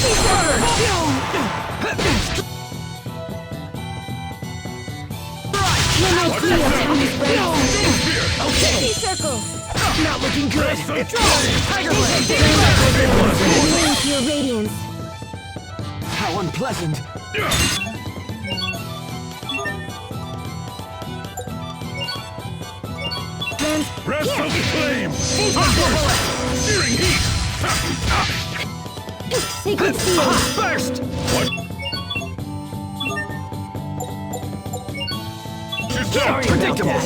You're my Pleo, tiny sprites. Okay. Circle. Not looking good. Tiger blade. Give name to your radiance. How unpleasant. Breath of flame! Searing heat! Sacred seal. Burst. What? Step! Predictable.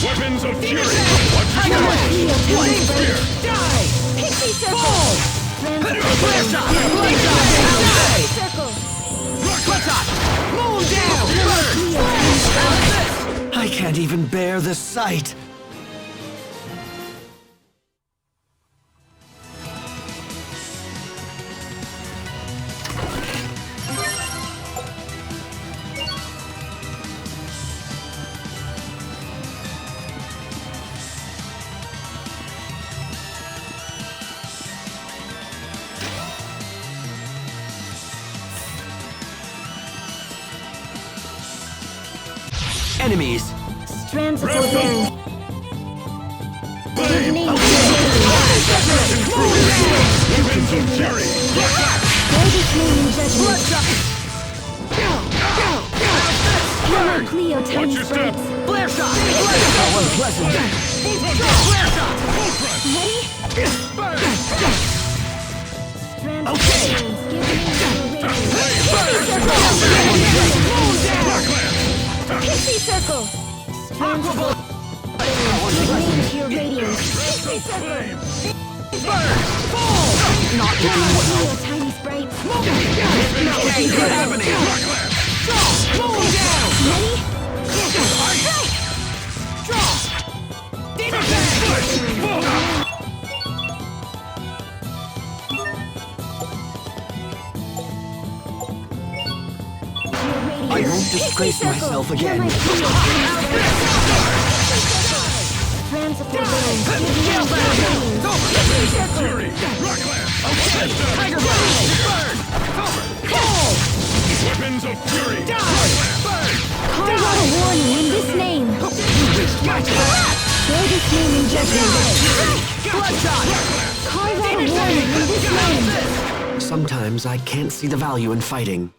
Weapons of fury! Watch your You're my step! Pleo, tiny Spear! sprites. Pixie circle. Flare shot. Circle. Rock shot. Moon down. I can't even bear the sight. Enemies. Strands of bearings. Flame! Name. Weapons of fury! Greatest name in judgment. You're my Pleo, Watch tiny your step! sprites. Flare shot. How unpleasant. Ready? circle! Strands of give name to your radiance. Pixie circle! Burn! Fall! Not looking well. Tiny sprites. Nothing good happening! Mow down! Many? Draw! Demon Bang! I won't disgrace myself again. Friends of the villains, Fury! Rockland! Okay, Tiger Blast! Burn! Fall! Weapons of fury! Burn! carve out a warning in this name. Gotcha! Bear this name in judgment. Bloodshot! Carve out a warning in this name. Sometimes I can't see the value in fighting.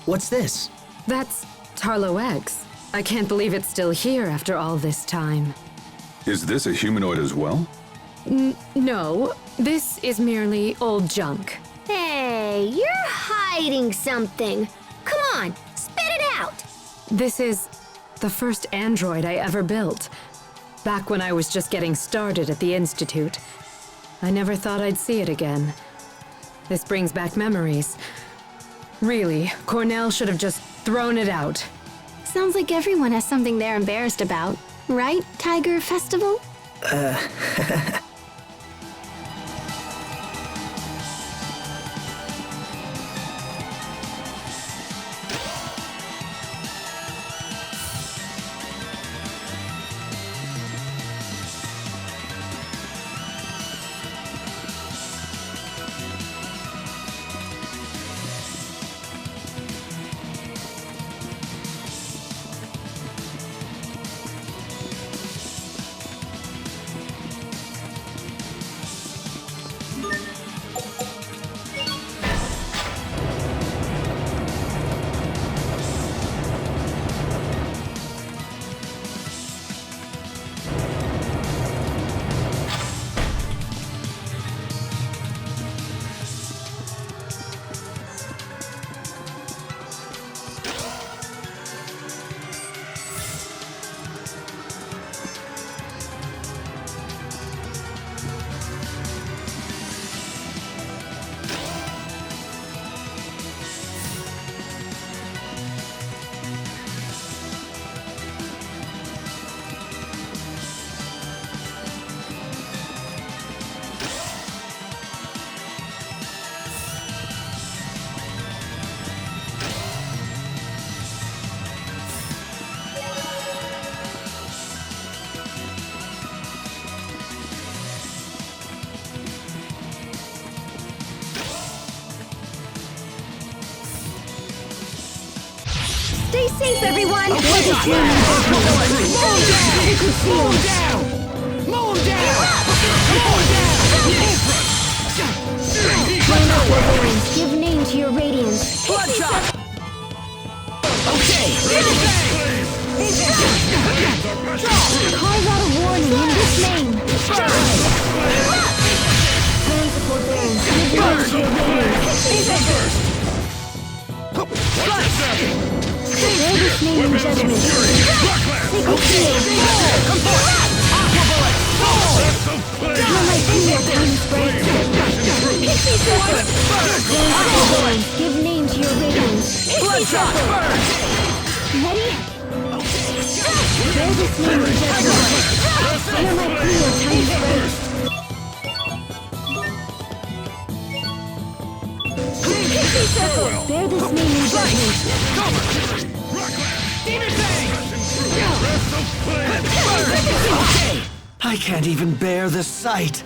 What's this? That's Tarlo X. I can't believe it's still here after all this time. Is this a humanoid as well? No, this is merely old junk. Hey, you're hiding something. Come on, spit it out. This is the first android I ever built. Back when I was just getting started at the Institute. I never thought I'd see it again. This brings back memories. Really, Cornell should have just thrown it out. Sounds like everyone has something they're embarrassed about. Right, Tiger Festival? Stay safe, everyone! Mow down! Mow down! Give name to your radiance. Bloodshot! Okay! Carve out a warning in this name. Plans of forbearance. this name in judgment. Sacred shield. You're my seal, tiny sprite. Pixie circle. Give name to your radiance. Pixie circle. Ready? Bear this name in judgment. You're my seal, tiny sprite. Pixie circle. Bear this name in judgment. I can't even bear the sight.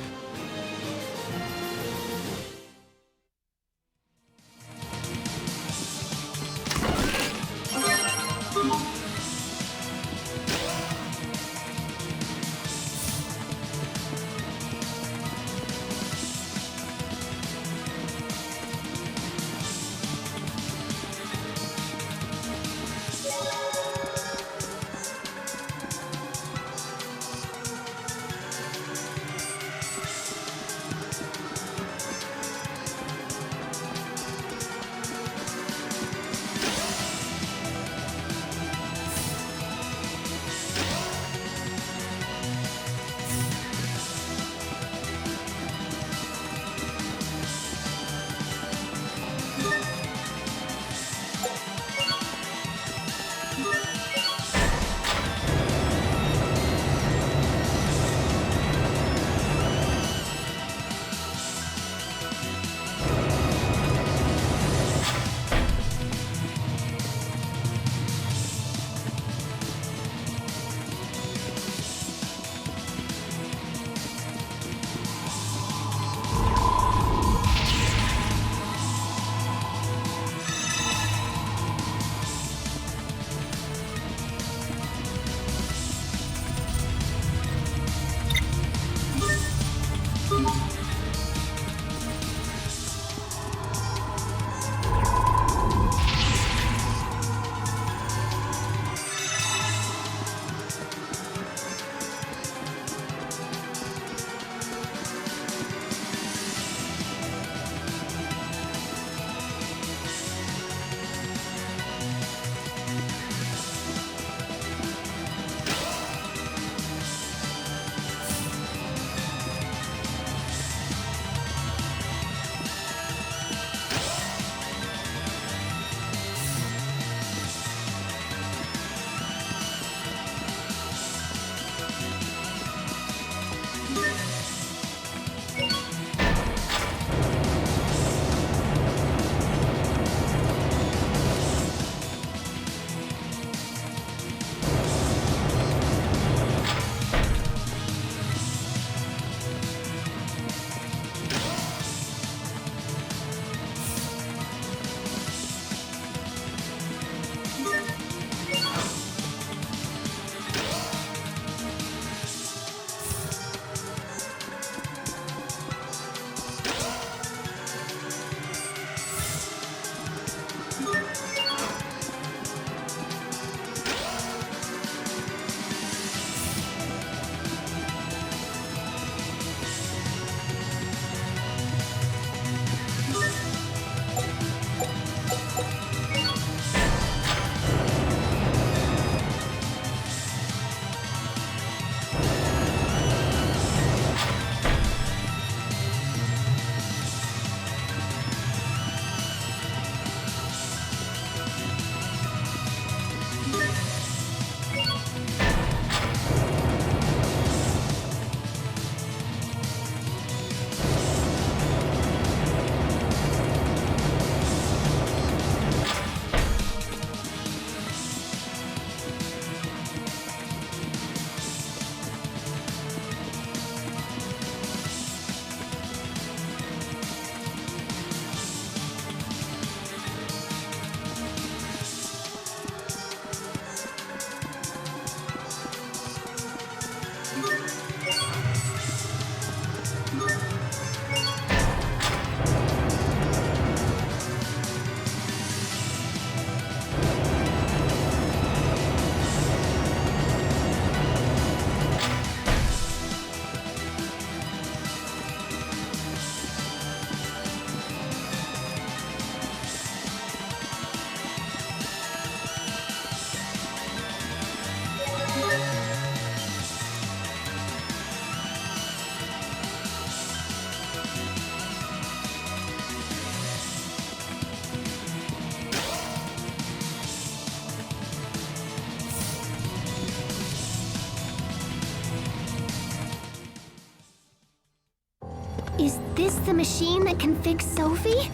Is this the machine that can fix Sophie?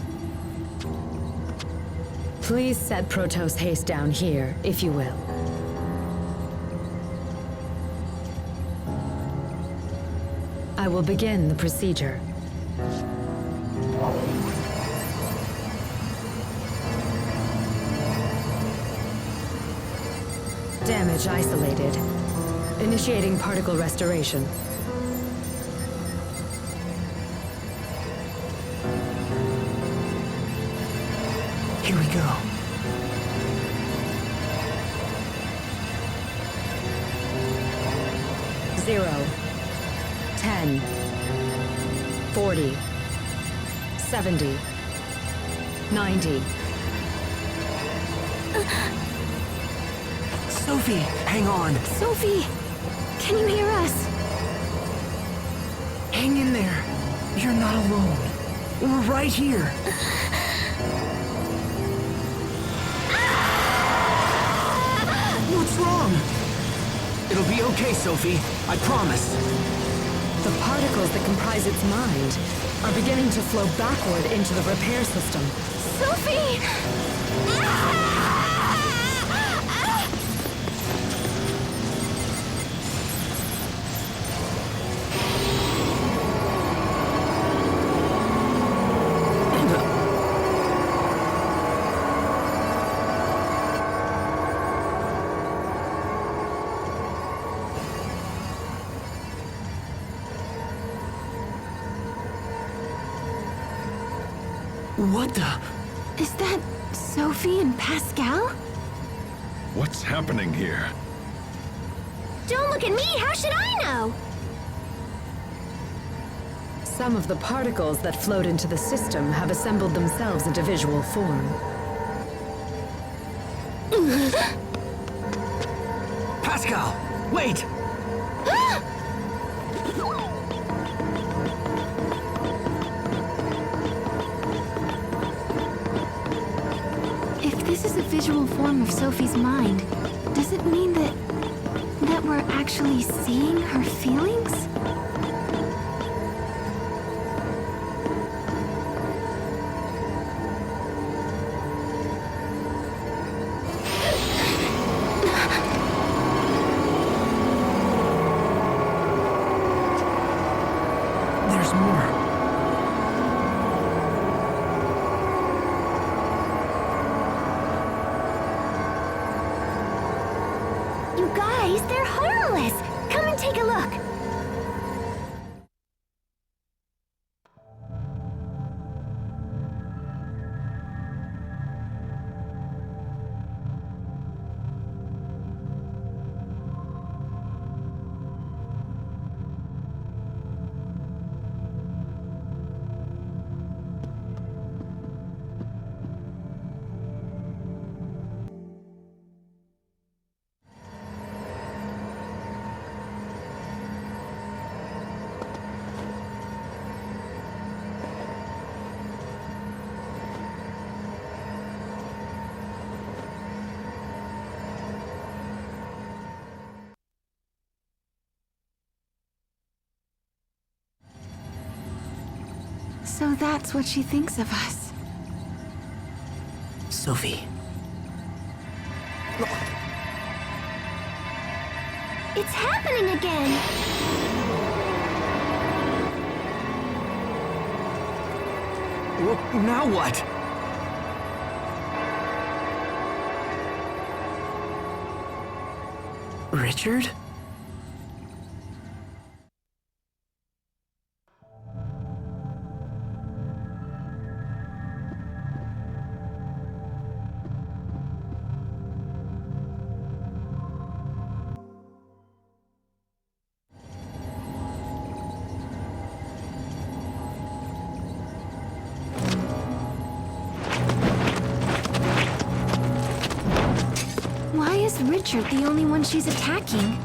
Please set Protos Haste down here, if you will. I will begin the procedure. Damage isolated. Initiating particle restoration. Here we go. Zero. 10. 40. 70. 90. Sophie, hang on. Sophie, can you hear us? Hang in there. You're not alone. We're right here. What's wrong? It'll be okay, Sophie. I promise. The particles that comprise its mind are beginning to flow backward into the repair system. Sophie! What the? Is that Sophie and Pascal? What's happening here? Don't look at me! How should I know? Some of the particles that flowed into the system have assembled themselves into visual form. Pascal, wait! If this is a visual form of Sophie's mind, does it mean that we're actually seeing her feelings? There's more. You guys, they're harmless! Come and take a look! So that's what she thinks of us. Sophie. It's happening again! Well, now what? Richard? Why is Richard the only one she's attacking?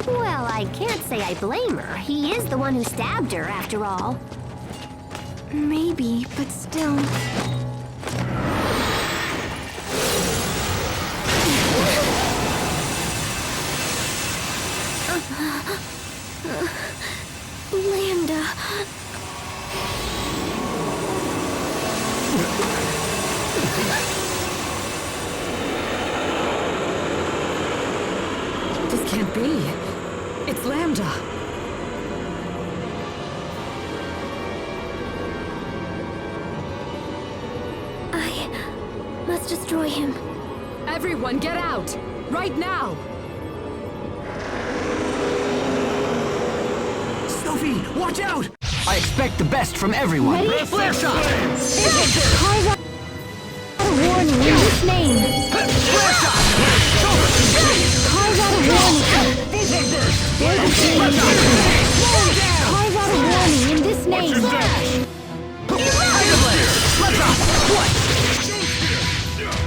Well, I can't say I blame her. He is the one who stabbed her, after all. Maybe, but still... Lambda... can't be. It's Lambda. I must destroy him. Everyone, get out! Right now! Sophie, watch out! I expect the best from everyone. Ready? Flare shot! Carve out a warning in this name. Flare shot! Carve out a warning. There's a name. Carve out a warning in this name. Fire blade! Let's up! What?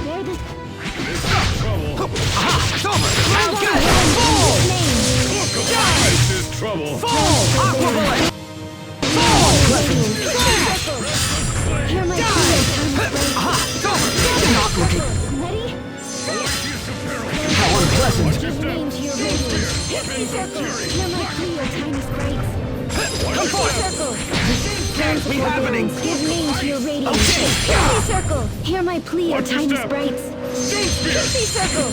There the Aha! It's over! I'll carve get out a it! warning in Full! this name. This is trouble. Full! Aqua bullet! Full! Hear my prayer. Aha! It's over! Not looking... Ready? How unpleasant! Give name to your radiance. Pixie circle. Hear my plea, O tiny sprites. Come forth! Circle. Can't be happening! Give name to your radiance. Okay. Pixie circle. Hear my plea, O tiny sprites. Pixie circle.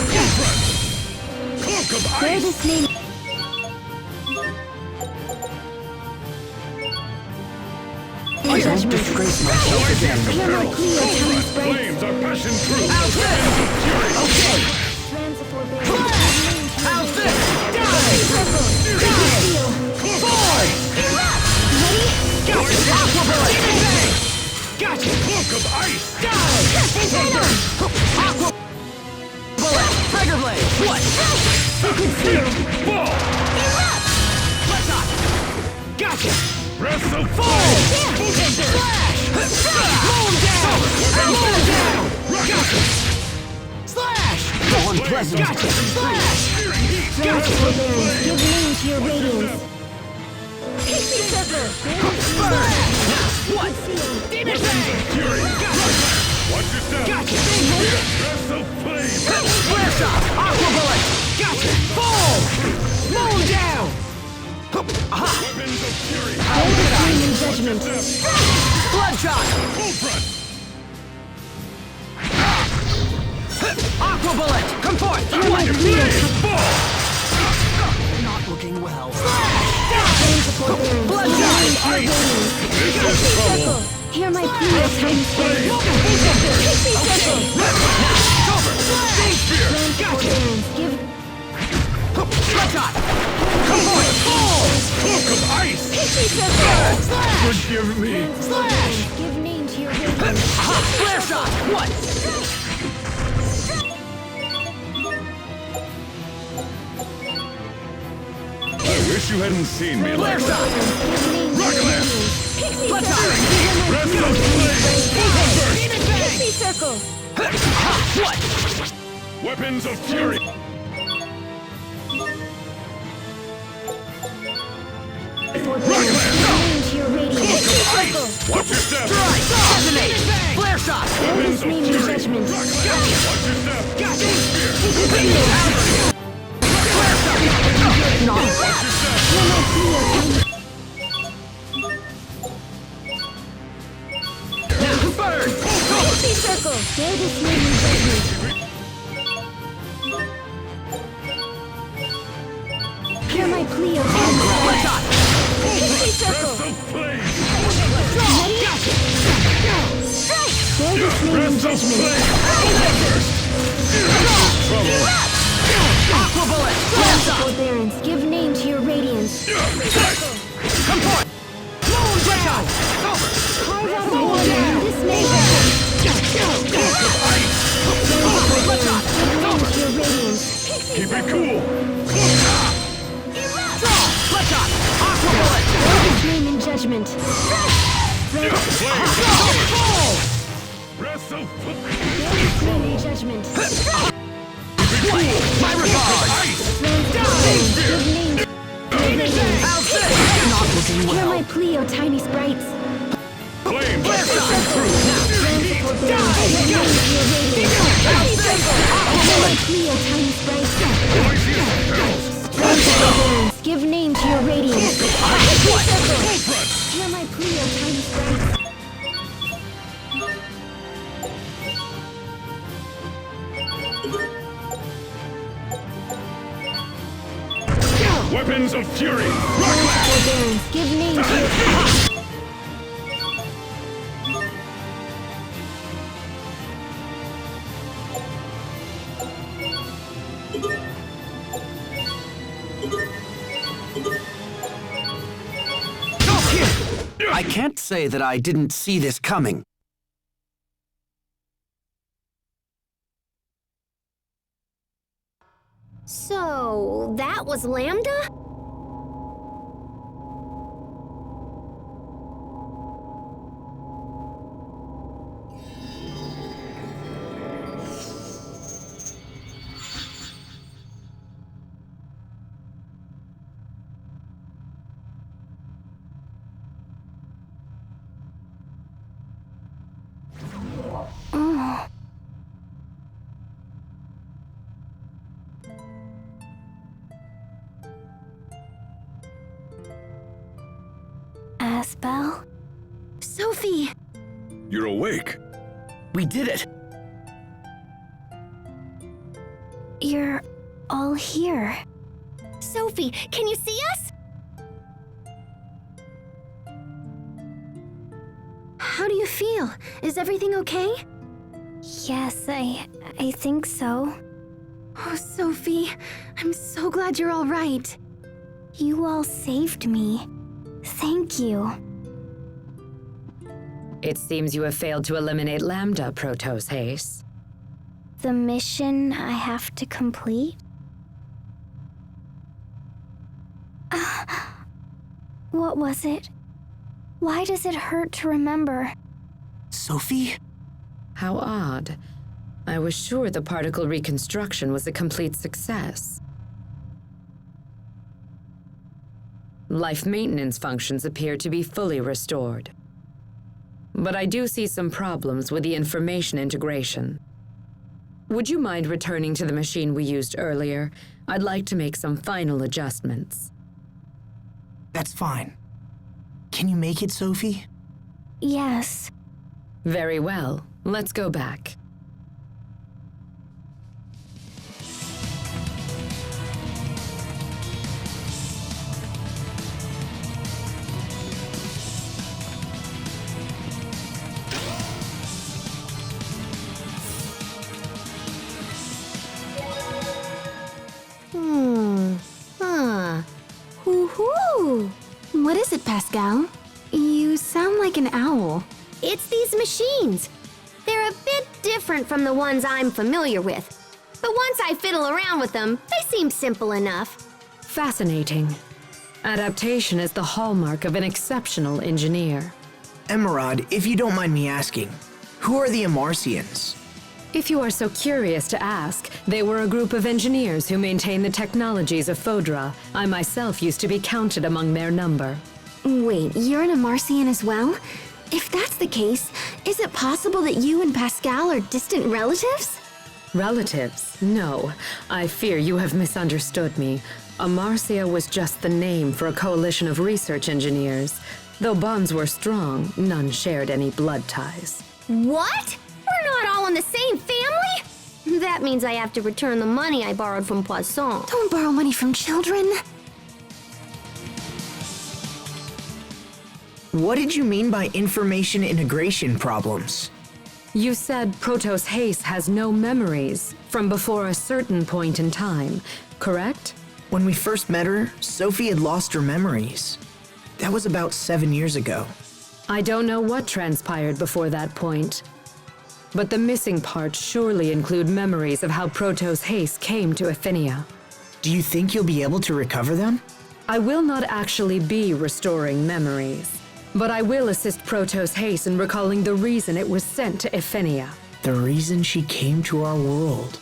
Bear this name. I won't disgrace myself again. Hear my plea, O tiny sprites. Flames are passing through. Okay! Transform bear. How's this? Pixie circle. Pixie seal. Boy! Ready? Gotcha! Aqua bullet! Gotcha! Book of ice. Inferno. Aqua bullet! Trigger blade! What? Sacred seal. Fall. Let's up! Gotcha! Breath of Full! Slash. Moon down! Moon down! Gotcha! Slash! So unpleasant! Gotcha! Slash! Transform bearings. Give name to your radiance. Pixie circle. Burn! What? Demon Bang! Watch your step. Gotcha! Breath of flame. Flare shot! Aqua bullet! Gotcha! Full! Moon down! Aha! Weapons of fury. I'll get out! Demon judgment. Bloodshot! Full front. Aqua bullet! Come forth! Hear my plea. Fall. Not looking well. Transform bearings. Bloodshot! This is trouble. Hear my plea, O tiny sprites. Pixie circle. It's over! Sting spear! Transform bearings. Give Bloodshot! Come forth! Full! Book of ice. Pixie circle. Slash. Forgive me. Slash. Give name to your radiance. Aha! Flare shot! What? I wish you hadn't seen me Flare like shot! that. Pixie Bloodshot! circle. Breath of flame. Pixie circle. Aha! What? Weapons of fury. Name to your radiance. Circle. Watch your step. Strike! Detonate! Flare shot! This name in judgment. Watch your step. Gotcha! Watch your step. Burn! Pixie circle. Bear this name in judgment. Hear my plea, O tiny Bloodshot! Pixie circle. Breath of flame. Bear this name in Breath of judgment. flame. Trouble. Aqua bullet! Flare shot! Forbearance. Give name to your radiance. Come forth! Moon down! It's over! Carve out a warning in this name. Bloodshot! Give name to your radiance. Keep it cool. Draw! Bloodshot! Aqua bullet! Bear this name in judgment. Flame. Full! Breath of Bear this name in judgment. What? My regard! Forbearance. Give name to your radiance. How's this? Not looking Hear well. my plea, O tiny sprites. flame. Flare shot! Forbearance. Give name to your radiance. Hear my plea, O tiny sprites. Forbearance. Give name to your radiance. Hear my plea, O tiny sprites. Weapons of fury! Rock Slash! Forbearance, give name to your... I can't say that I didn't see this coming. So, that was Lambda? Asbel? Sophie! You're awake. We did it! You're all here. Sophie, can you see us? How do you feel? Is everything okay? Yes, I think so. Oh, Sophie, I'm so glad you're all right. You all saved me. Thank you. It seems you have failed to eliminate Lambda, Protos Haste. The mission I have to complete? What was it? Why does it hurt to remember? Sophie? How odd. I was sure the particle reconstruction was a complete success. Life maintenance functions appear to be fully restored. But I do see some problems with the information integration. Would you mind returning to the machine we used earlier? I'd like to make some final adjustments. That's fine. Can you make it, Sophie? Yes. Very well. Let's go back. Woohoo! What is it, Pascal? You sound like an owl. It's these machines. They're a bit different from the ones I'm familiar with. But once I fiddle around with them, they seem simple enough. Fascinating. Adaptation is the hallmark of an exceptional engineer. Emerald, if you don't mind me asking, who are the Amarcians? If you are so curious to ask, they were a group of engineers who maintain the technologies of Fodra. I myself used to be counted among their number. Wait, you're an Amarcian as well? If that's the case, is it possible that you and Pascal are distant relatives? Relatives? No. I fear you have misunderstood me. Amarcia was just the name for a coalition of research engineers. Though bonds were strong, none shared any blood ties. What? We're not all in the same family? That means I have to return the money I borrowed from Poisson. Don't borrow money from children. What did you mean by information integration problems? You said Protos Haste has no memories from before a certain point in time, correct? When we first met her, Sophie had lost her memories. That was about 7 years ago. I don't know what transpired before that point. But the missing parts surely include memories of how Protos Haste came to Ephinea. Do you think you'll be able to recover them? I will not actually be restoring memories, but I will assist Protos Haste in recalling the reason it was sent to Ephinea. The reason she came to our world.